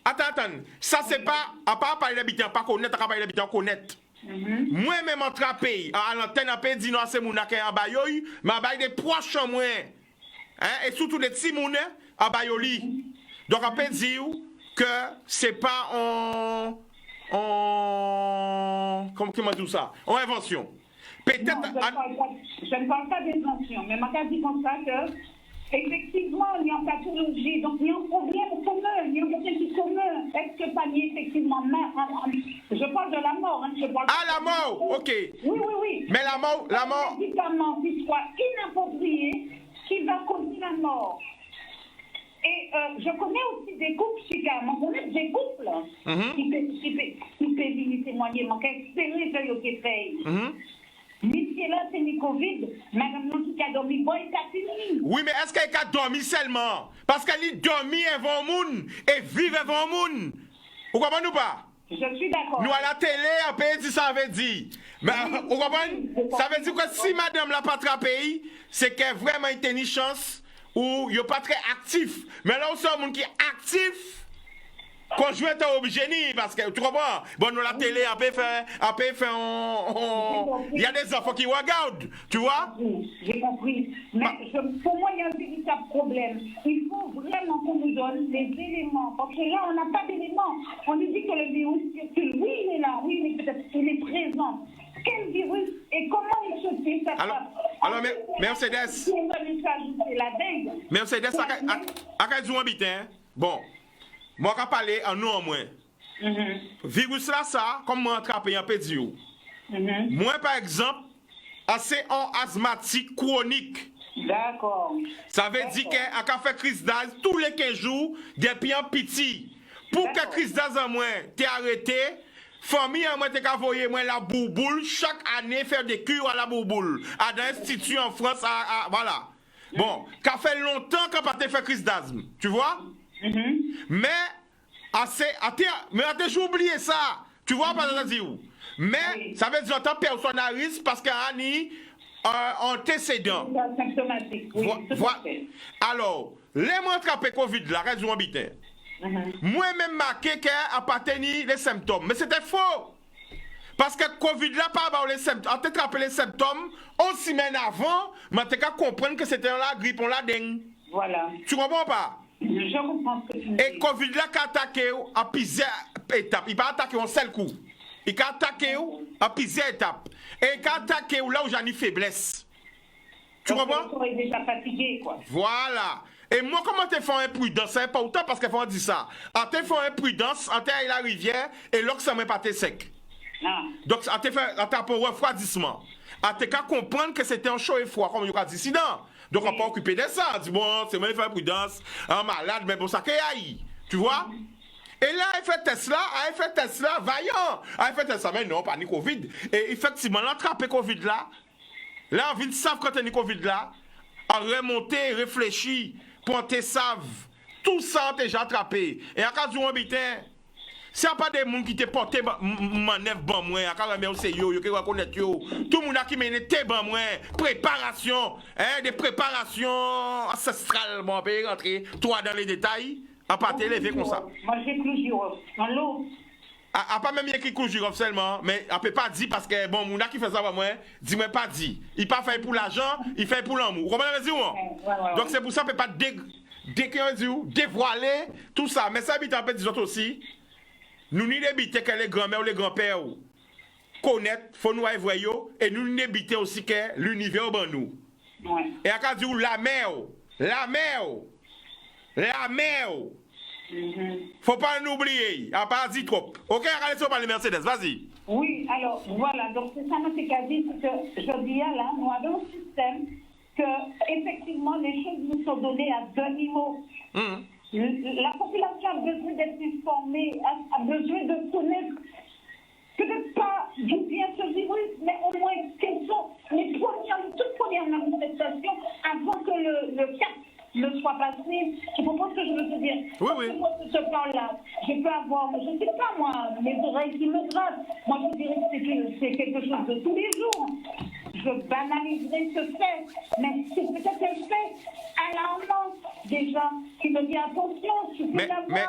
Attends. Ça, c'est pas. À part parler d'habitants, pas connaître, à part parler d'habitants, connaître. Moi-même, en trapé, à l'antenne, à peut dire non, c'est mon accueil en bayoy, mais à bayoy des proches en moins. Et surtout des petits mounets à bayoli. Donc, à peut dire que c'est pas comment dire ça? En invention. Peut-être. Non, je ne parle pas d'invention, mais ma dit comme ça que, effectivement, il y a une pathologie, donc il y a un problème commun, il y a un problème commun. Est-ce que ça y est effectivement. Je parle de la mort, hein, la mort, ok. Oui. Mais la mort. Un médicament qui soit inapproprié, qui va causer la mort. Et je connais aussi des couples, Chicago, on connaît des couples qui peuvent venir témoigner, mais qui espérer que vous fait. Monsieur là, c'est le Covid, madame non qui a dormi, bon, il a fini. Oui, mais est-ce qu'elle a dormi seulement? Parce qu'elle a dormi avant le monde et vive avant le monde. Vous comprenez ou pas? Je suis d'accord. Nous à la télé, après, ça veut dire. Mais vous comprenez? Ça veut dire que si madame l'a pas attrapé, c'est qu'elle vraiment une chance. Ou il n'est pas très actif. Mais là, on sent un monde qui est actif. Conjoint est obligé, parce que tu comprends? Bon, nous, la télé, après, il y a des enfants qui regardent, tu vois? J'ai compris. Mais pour moi, il y a un véritable problème. Il faut vraiment qu'on nous donne les éléments. Parce que là, on n'a pas d'éléments. On nous dit que le virus circule. Oui, il est là. Oui, mais peut-être qu'il est présent. Quel virus et comment il se fait ça? Alors, Mercedes. Mercedes, à quel jour habite, hein? Bon, moi, je vais parler en nous en moins. Virus là, ça, comme moi, attrapé un peu de vous. Moi, par exemple, c'est un asthmatique chronique. D'accord. Ça veut dire qu'à fait crise d'asthme tous les 15 jours, depuis un petit. Pour que crise d'asthme en moins, t'es arrêté. Famille, moi, t'es envoyé moi la bouboule chaque année faire des cures à la bouboule à l'institut en France, voilà. Bon, ça fait longtemps qu'on n'a pas fait crise d'asthme, tu vois? Mais j'ai oublié ça, tu vois pas ça dire où? Mais ça veut dire que personnaliste parce qu'il y a un antécédent. Symptomatique, oui. Alors, les mois attrapés Covid là, raison habitaire. Moi-même marqué qu'elle a pas tenu les symptômes. Mais c'était faux. Parce que Covid là, pas avoir les symptômes. On t'a rappelé les symptômes 11 semaines avant, mais tu as compris que c'était la grippe, on la dengue. Voilà. Tu comprends pas? Je comprends ce que tu dis. Et Covid là, qui a attaqué à plusieurs étapes. Il n'a pas attaqué en seul coup. Il a attaqué à plusieurs étapes. Et il a attaqué là où j'ai une faiblesse. Tu comprends? On est déjà fatigué, quoi. Voilà. Et moi, comment tu fais imprudence? C'est important parce qu'il faut dire ça. Tu fais imprudence, tu es à la rivière et l'eau, ça ne pas sec. Donc, tu fait un refroidissement. Tu as comprendre que c'était un chaud et froid, comme il y a dit non. Donc, on peut occuper de ça. On dit, bon, c'est moi qui fais imprudence, un malade, mais bon, ça qui est. Tu vois? Et là, il fait Tesla, vaillant. Il fait Tesla, mais non, pas ni Covid. Et effectivement, l'attraper Covid là, on vient de savoir quand il y a Covid là, à remonter, réfléchir. Pour te savent, tout ça déjà attrapé. Et à cas où on habite, s'il n'y a pas des gens qui te portent manœuvre bon moi, à cas où c'est yo, qui reconnaît yo, tout le monde qui mène tes bon moi, préparation, des préparations ancestrales, bon, on peut rentrer, toi dans les détails, à partir élevé comme ça. Moi, j'ai clou girofle. Dans l'eau. A pas même écrit clou girofle seulement, mais on peut pas dire parce que bon, mon qui fait ça pour moi, dis-moi pas dit. Il pas fait pour l'argent, il fait pour l'amour. Vous comprenez ce que Donc c'est pour ça qu'on peut pas dévoiler tout ça. Mais ça habite en fait des autres aussi. Nous n'habitons que les grands-mères ou les grands-pères connaître, faut nous voyer et nous n'habitons aussi que l'univers ban nous. Ouais. Et à cas dire la mer. Faut pas nous oublier, à pas dire trop. OK, regardez ça par les Mercedes, vas-y. Oui, alors voilà, donc c'est ça, c'est qu'a dit que je dis là, nous avons un système que effectivement les choses nous sont données à deux niveaux. La population a besoin d'être informée, a besoin de connaître, peut-être pas d'où vient ce virus, mais au moins quelles sont les toutes premières manifestations avant que le cas ne soit passé. Tu comprends ce que je veux te dire? Oui. Moi, ce plan-là, je peux avoir, je ne sais pas moi, mes oreilles qui me grattent. Moi, je dirais que c'est quelque chose de tous les jours. Je banaliserai ce fait, mais c'est peut-être un fait alarmant déjà qui me dit attention. Mais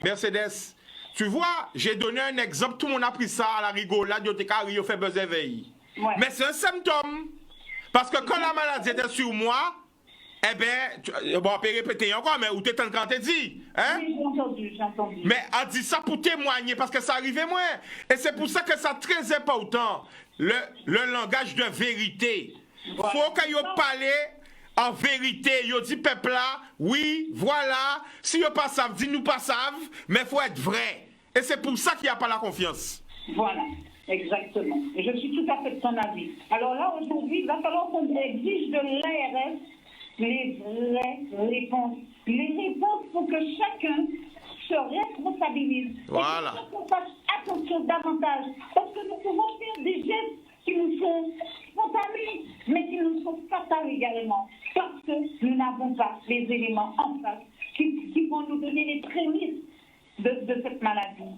Mercedes, tu vois, j'ai donné un exemple, tout le monde a pris ça à la rigolade, il fait buzzer veille. Ouais. Mais c'est un symptôme. Parce que quand la maladie était sur moi, eh bien, bon, on peut répéter encore, mais où t'es quand t'es dit, hein? Oui, j'ai entendu. Mais on dit ça pour témoigner, parce que ça arrivait moins. Et c'est pour ça que c'est très important, le langage de vérité. Voilà. Faut que vous parlez en vérité. Vous dit peuple là, oui, voilà. Si vous pas savent, dis-nous pas savent, mais il faut être vrai. Et c'est pour ça qu'il n'y a pas la confiance. Voilà, exactement. Et je suis tout à fait de ton avis. Alors là, aujourd'hui, il va falloir qu'on exige de l'ARS les vraies réponses. Les réponses pour que chacun se responsabilise. Voilà. Et qu'on fasse attention davantage. Parce que nous pouvons faire des gestes qui nous sont spontanés, mais qui nous sont fatals également. Parce que nous n'avons pas les éléments en face qui vont nous donner les prémices de cette maladie.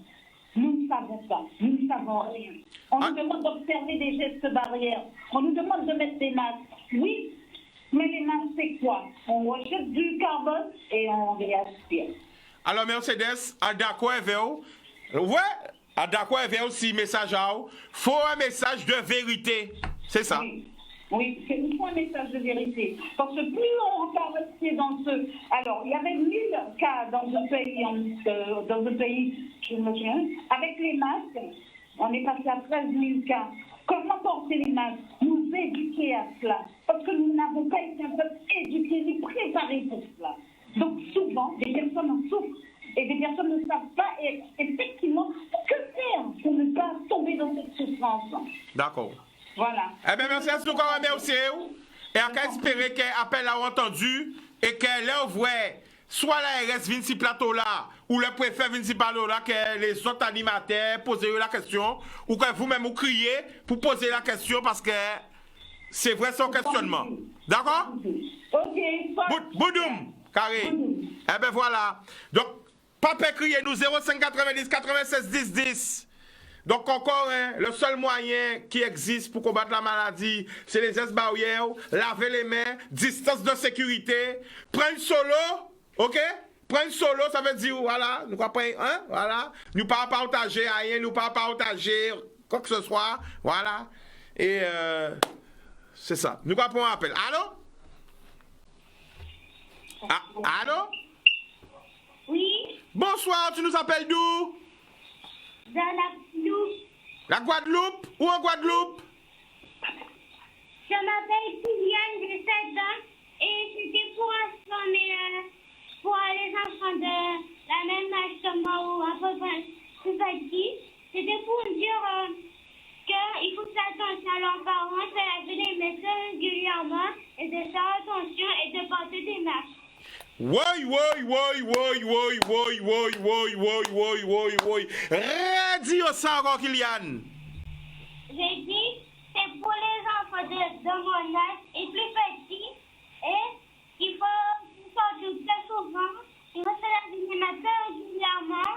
Nous ne savons pas, nous ne savons rien. On nous demande d'observer des gestes barrières. On nous demande de mettre des masques. Oui, mais les masques, c'est quoi? On rejette du carbone et on réaspire. Alors, Mercedes, à d'accord avec vous? Ouais, à d'accord avec vous aussi, message à vous. Faut un message de vérité. C'est ça. Oui, il faut un message de vérité. Parce que plus on va rester dans ce... Alors, il y avait 1000 cas dans un pays, je me souviens, avec les masques, on est passé à 13 000 cas. Comment porter les masques? Nous éduquer à cela. Parce que nous n'avons pas été un peu éduqués ni préparés pour cela. Donc, souvent, des personnes en souffrent. Et des personnes ne savent pas effectivement que faire pour ne pas tomber dans cette souffrance. D'accord. Voilà. Eh bien, merci, nous encore remercier. Et on va espérer qu'elle appelle à entendu et qu'elle envoie soit l'ARS vient sur plateau là, ou le préfet vient sur plateau là, que les autres animateurs posent la question, ou que vous-même vous criez pour poser la question parce que c'est vrai son questionnement. D'accord? Ok. Boudoum, carré. Eh bien, voilà. Donc, papa criez nous 0590 96 10 10. Donc encore, hein, le seul moyen qui existe pour combattre la maladie, c'est les gestes barrières, laver les mains, distance de sécurité, prendre solo, ok? Prendre solo, ça veut dire, voilà, nous pas hein, voilà, nous pas partager rien, nous pas partager quoi que ce soit, voilà. Et c'est ça. Nous pas prendre un appel. Allô? Ah, allô? Oui, Bonsoir, tu nous appelles d'où? dans la Guadeloupe. La Guadeloupe? Où en Guadeloupe? Je m'appelle Kylian, j'ai 7 ans et c'était pour informer pour les enfants de la même âge que moi ou un peu plus petit. C'était pour dire qu'il faut faire attention à leurs parents, de laver les mains régulièrement et de faire attention et de porter des masques. Redis ça encore, Kylian. J'ai dit, c'est pour les enfants de mon âge et plus petits et il faut sortir très souvent, il faut se laver les mains régulièrement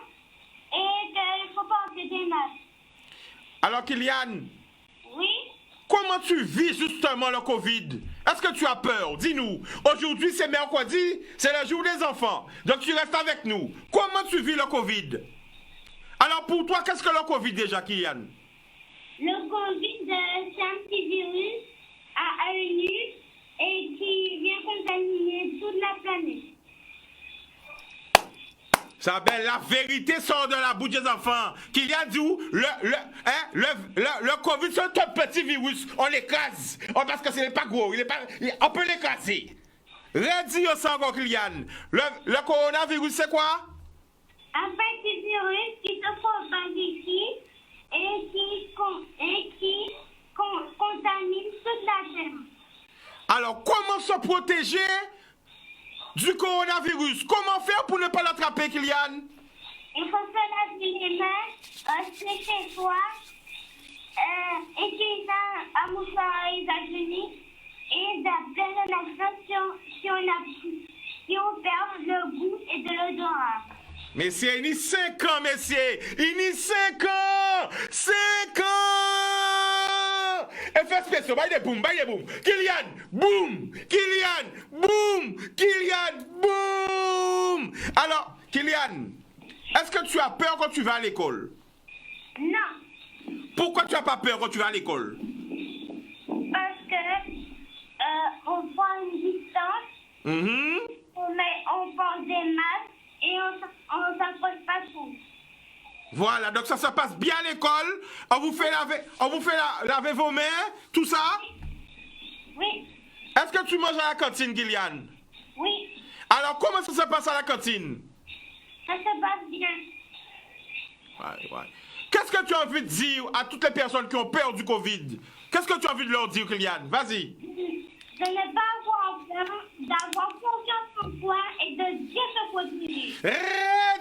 et qu'il faut porter des masques. Alors, Kylian, Oui, comment tu vis justement le Covid? Est-ce que tu as peur? Dis-nous. Aujourd'hui, c'est mercredi, c'est le jour des enfants. Donc, tu restes avec nous. Comment tu vis le Covid? Alors, pour toi, qu'est-ce que le Covid déjà, Kylian? Le Covid, c'est un petit virus à œil nu et qui vient contaminer toute la planète. Ça belle, la vérité sort de la bouche des enfants. Kylian dit où le Covid, c'est un tout petit virus. On l'écrase. Parce que ce n'est pas gros. On peut l'écraser. Redis au sang, Kylian. Le coronavirus, c'est quoi? Un petit virus qui se propage ici et qui contamine toute la Terre. Alors, comment se protéger du coronavirus? Comment faire pour ne pas l'attraper, Kylian? Il faut se laver les mains, se chez soi, utiliser un mouchoir hygiénique et d'appeler l'action si on perd le goût et de l'odorat. Messieurs, il y a 5 ans, messieurs. Il y a 5 ans. 5 ans. Et fais spécial. Baille des boum, baille des boum. Kylian, boum. Kylian, boum. Kylian, boum. Alors, Kylian, est-ce que tu as peur quand tu vas à l'école? Non. Pourquoi tu n'as pas peur quand tu vas à l'école? Parce que on prend une distance, on porte des masques et on ne s'approche pas trop. Voilà, donc ça se passe bien à l'école. On vous fait laver vos mains, tout ça? Oui. Est-ce que tu manges à la cantine, Kylian? Oui. Alors, comment ça se passe à la cantine? Ça se passe bien. Ouais. Qu'est-ce que tu as envie de dire à toutes les personnes qui ont peur du Covid? Qu'est-ce que tu as envie de leur dire, Kylian? Vas-y. De ne pas avoir peur, d'avoir confiance en soi et de bien se protéger.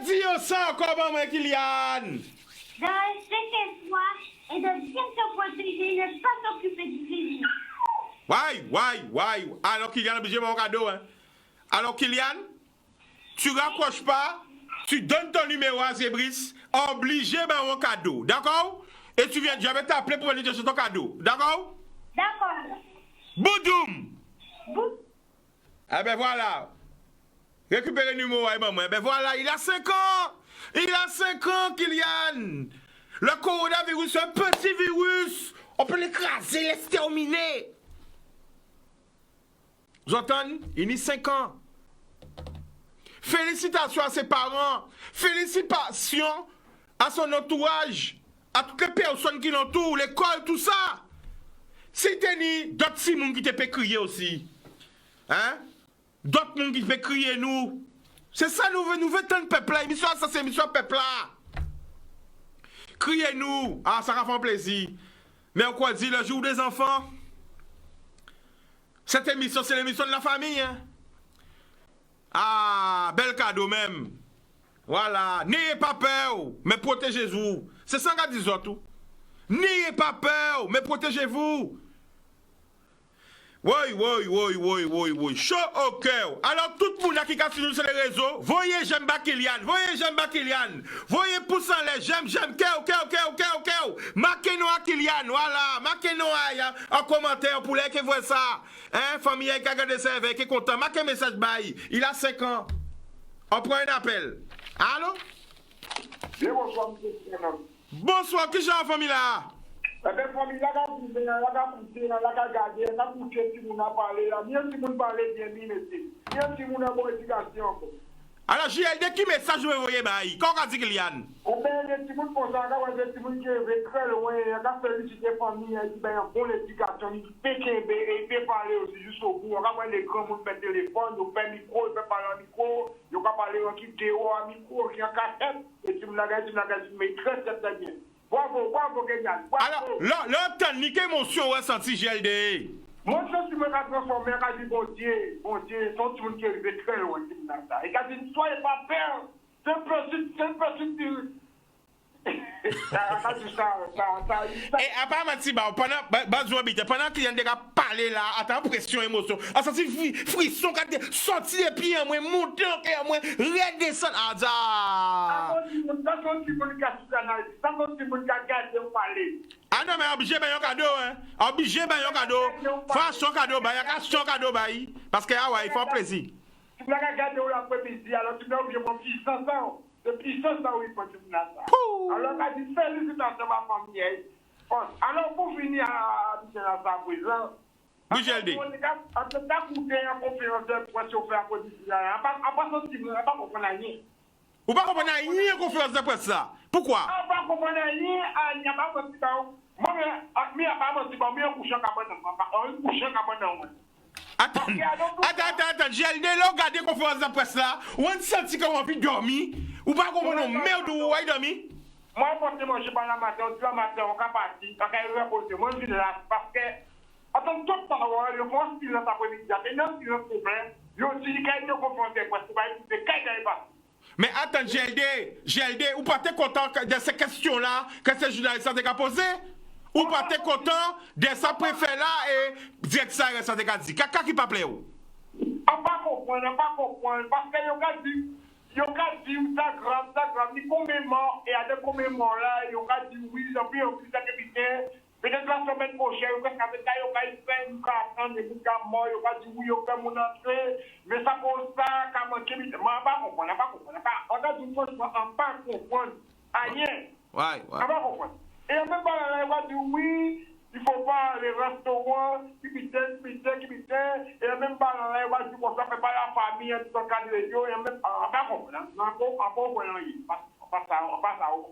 Dis au sang, comment, Kylian? De rester chez soi et de bien se protéger, ne pas s'occuper du virus. Ouais. Alors, Kylian, obligé mon cadeau, hein? Alors, Kylian, tu raccroches pas, tu donnes ton numéro à Zébris, obligé mon cadeau, d'accord? Et tu viens, je vais t'appeler pour venir chercher ton cadeau, d'accord? D'accord. Boudoum! Boudoum. Eh ben voilà. Récupérez le numéro, maman. Eh ben voilà, il a 5 ans. Il a 5 ans, Kylian. Le coronavirus, c'est un petit virus. On peut l'écraser, l'exterminer. Vous entendez? Il a 5 ans. Félicitations à ses parents. Félicitations à son entourage. À toutes les personnes qui l'entourent, l'école, tout ça. Si t'es ni d'autres simons qui te peut crier aussi. Hein? D'autres monde qui peut crier nous. C'est ça, nous voulons tant de peuple là. Émission, ça c'est émission peuple là. Criez nous. Ah, ça va faire plaisir. Mais on quoi dit le jour des enfants? Cette émission, c'est l'émission de la famille. Hein? Ah, bel cadeau même. Voilà. N'ayez pas peur, mais protégez-vous. C'est ça qu'on dit surtout. N'ayez pas peur, mais protégez-vous. Oui. Chaud au cœur. Alors, tout le monde qui a sur les réseaux, voyez j'aime Kylian. Voyez pouce en l'air, j'aime, cœur. Marquez-nous à Kylian, voilà. Marquez-nous en commentaire pour les qui voient ça. Hein, famille qui a regardé ça avec, qui est content. Marquez un message bail. Il a 5 ans. On prend un appel. Allô? Bonsoir, monsieur. Bonsoir, qui j'ai en famille là? La famille, la gardé, la couché, si vous n'avez parlé, bien si vous ne parlez bien, bien si vous n'avez pas d'éducation. Alors, JLD, qui message vous envoyez, bail? Qu'est-ce qu'on dit, Kylian? On peut les petits gens pour ça, quand on a des petits gens qui vivent très loin, on a félicité les familles, qui ont une bonne éducation, qui peuvent parler aussi jusqu'au bout. On a les grands gens qui ont téléphone, ils ont un micro, ils peuvent parler en micro, ils peuvent parler en vidéo, en micro, qui ont un cassette, et tu me l'as mais très bien. Bravo, Kenyan. Alors, là, t'as niqué émotion, ouais, senti GLD. Moi, je suis me transformé, je dis, bon Dieu, sont tout le monde qui est très loin de ça. Et quand il dit, soyez pas peur, c'est un processus. Et apparemment, pendant qu'il y a des gars parler là, attends, pression, émotion, à senti frisson, quand tu sorti les pieds, moi, monter en cœur, moi, redescendre, ah, non, non, mais obligé ben un cadeau, hein. Obligé ben un cadeau. Façon cadeau, bah, y'a qu'à cadeau, bah, parce que, ah ouais, il faut plaisir. Tu m'as regardé l'après-midi, alors tu m'as oublié mon petit 500 ans. Depuis 500 ans, il faut que tu me ça. Alors, on dit félicitations, ma famille. Alors, pour finir à la prison, Michel D. En tout cas, pour faire une conférence de presse sur la politique, on n'a pas senti, on n'a pas compris rien. Vous ne comprenez rien conférence de presse ça. Pourquoi? On n'a pas compris rien, il n'y a pas senti. Moi, il n'y a pas senti, mais on couche en cabane. Attends, j'ai regardé la conférence de presse là, on senti qu'on a envie de dormir, ou pas qu'on a merde ou on dormir? Moi, je pense que je pas la matin, tu vas matin, on va partir, parce que je vais poser, moi, je suis là, parce que, attends, tout le temps, je pense qu'il y a un problème, il y a un problème, il y a aussi des conférences de presse, c'est qu'il pas. Mais attends, GLD, ou pas t'es content de ces questions-là que ces journalistes ont posées? Ou pas t'es content de sa préfet-là et directeur de ça dit? Quelqu'un qui pas plaît où? On pas comprendre, parce que il y a dit ça grave, ni combien morts, et à des combien morts là, il y a dit oui, ils ont pris un plus d'activité. Peut-être la semaine prochaine, il y a fait une carte, des gens morts, il y a dit oui, il y a fait mon entrée, mais ça pose ça, quand on dit, mais on pas comprendre, on a dit franchement, on pas comprendre, rien. Ouais. On pas comprendre. Et même pas, on va dire oui, il ne faut pas les restaurants, qui et même pas, on va dire qu'on ne fait pas la famille, tout le cas de l'édio, et même, on pas comprendre, on pas comprendre rien.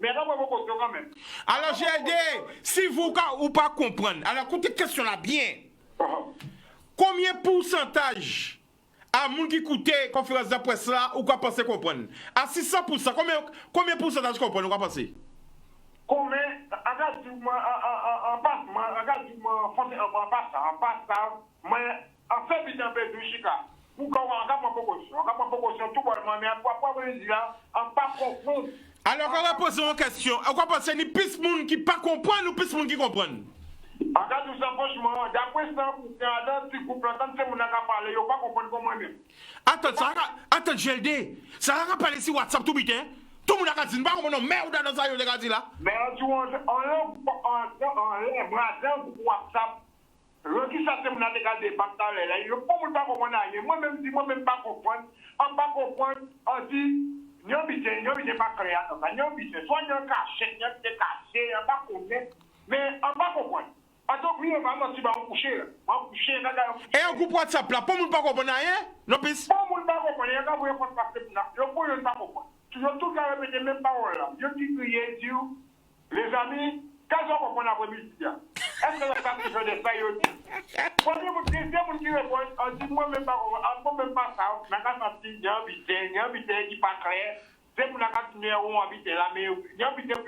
Mais quand même. Alors, j'ai aidé, si vous ou pas comprendre, alors écoutez question là bien. Combien pourcentage à moun qui écoutait conférence de presse là ou quoi penser comprendre? À 600%, combien pourcentage comprendre ou quoi penser? Combien? En fait, bien peu de Chica. Pourquoi on a pas proposition, tout le mais pourquoi vous dites là, on pas comprendre. Alors, on va poser une question. On va penser ni plus moun qui pas comprendre ou plus moun qui comprendre? Regarde tout ça, franchement, d'après ça, pour faire un petit couple, tant que mon a parlé, il pas comprendre comment même. Attends, GLD, ça va parler sur WhatsApp tout vite, hein? Tout le monde a dit, pas comment merde dans ça, il a dit là. Mais on WhatsApp. Le qui ça c'est mon regardé pas là, il faut pas comprendre rien. Moi-même pas comprendre. On pas comprendre, on dit non bité pas créer ça. Non bité, soit non caché, on pas connaître. Mais on pas comprendre. Donc lui on va mentir on coucher là. On coucher là. Et un groupe WhatsApp là, pour moun pas comprendre rien? Non pis. Pour moun pas comprendre, il y a pas vous faire passer là. Je peux pas comprendre. Tu dois tout faire répéter même parole là. Je dis crier dire les amis, quand on comprend l'après-midi. Est-ce que la famille fait des failles? Quand vous dites, on dit moi-même pas ça, mais quand on dit, il y a un habité qui n'est pas clair, c'est pour la continuer à habiter là, mais il y a un habité qui est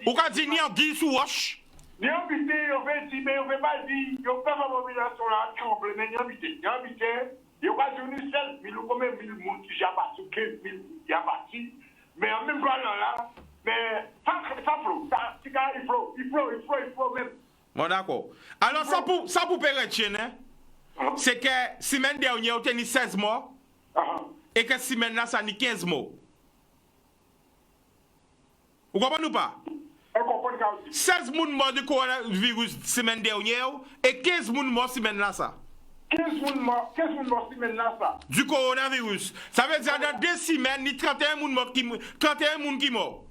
ou quand dit, il y a un guide sous roche? Il y a un habité qui est mais on ne peut pas dire, il y a pas de mobilisation là, tremble, mais il y a un habité, il y a pas de 16 000 ou combien de 1000 personnes qui ont battu, 15 000 qui ont battu, mais en même temps là, mais ça flotte, il flotte même. Bon, d'accord. Alors, ça pour Péretien, hein? C'est que semaine dernière, on a 16 morts. Et que semaine là, ça a 15 morts. Vous comprenez ou pas? 16 personnes morts de coronavirus semaine dernière et 15 personnes morts semaine là, ça. 15 personnes morts semaine là, ça. Du coronavirus. Ça veut dire dans 2 semaines, il y a 31 personnes qui morts.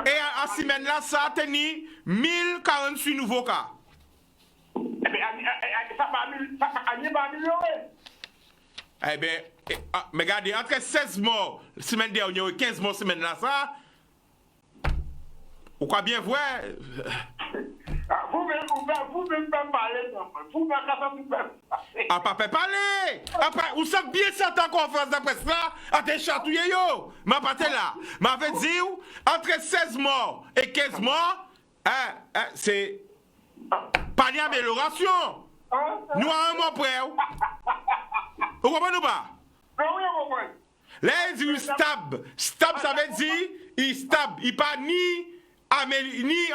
Et en semaine là, ça a tenu 1048 nouveaux cas. Ça va pas améliorer. Eh bien, mais regardez, entre 16 morts la semaine dernière et 15 morts semaine là, ça. Vous croyez bien voir? Vous-même pas parler, vous pas parler. Ah, pas parler! Après, vous savez bien ça en conférence de presse là, à te chatouiller yo! Ma patte là, m'avait dit, entre 16 morts et 15 morts, c'est pas une amélioration! Nous avons un mot près. Vous comprenez ou pas? Oui, on comprend. Là, il dit stable. Stable, ça veut dire, il stable. Il pas ni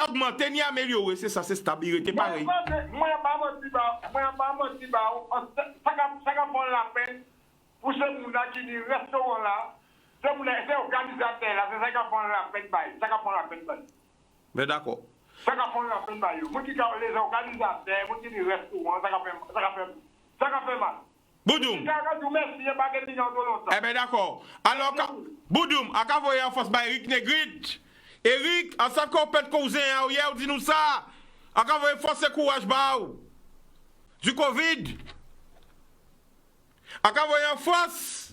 augmenter, ni améliorer. C'est ça, c'est stable. Il était pareil. Moi, je ne pas mentir. Ça va prendre la peine pour ce monde qui dit restaurant là. C'est organisateur là. C'est ça qui va prendre la peine. Ça va prendre la peine. Mais d'accord. Ça va faire la fin de maillot. Moi qui les organisateurs, moi qui les restaurants, ça va faire mal. Boudoum. Eh bien d'accord. Alors, Boudoum, à quand vous voyez en face par Eric Negrit? Eric, en ça qu'on peut causer, hier, dis-nous ça. À quand vous voyez force et courage, du Covid. À quand vous voyez en force.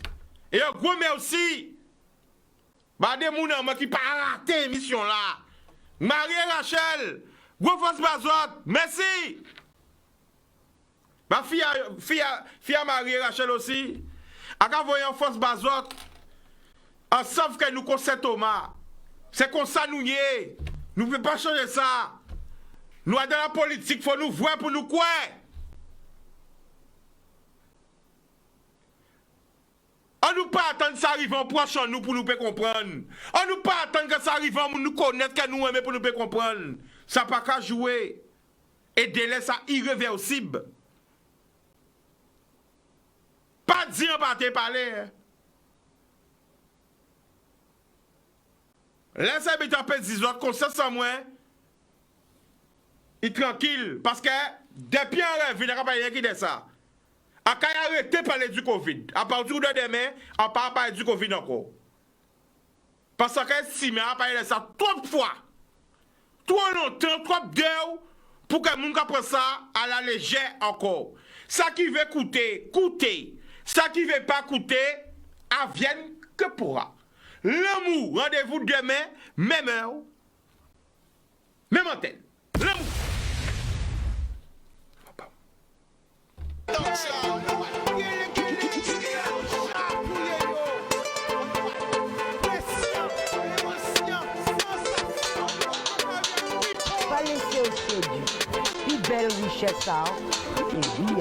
Et un gros merci. Bah, des gens qui pas raté mission là. Marie Rachel, gros force Bazot, merci. Ma fille à Marie Rachel aussi. À quand voyons force Bazot, ensemble que nous conseillons Thomas. C'est comme ça nous y est. Nous ne pouvons pas changer ça. Nous dans la politique, il faut nous voir pour nous quoi. On ne peut pas attendre que ça arrive en prochain nous pour nous comprendre. On ne peut pas attendre que ça arrive pour nous connaître que nous aimons pour nous comprendre. Ça n'a pas qu'à jouer. Et délai ça irréversible. Pas dire pas te parler. Laissez habitant des autres comme ça sans moi. Il tranquille. Parce que depuis un rêve, il n'y a pas rien qui dit ça. A qu'à arrêter de parler du Covid. À partir de demain, on ne parle pas parler du Covid encore. Parce que si on a parlé de ça trop de fois, trop longtemps, trop d'heures, pour que les gens prennent ça à la légère encore. Ça qui veut coûter, coûter. Ça qui ne veut pas coûter, advienne que pourra. L'amour, rendez-vous demain, même heure, même antenne. L'amour. Pas laisser au séduit. Plus belle richesse, ça. Et oui,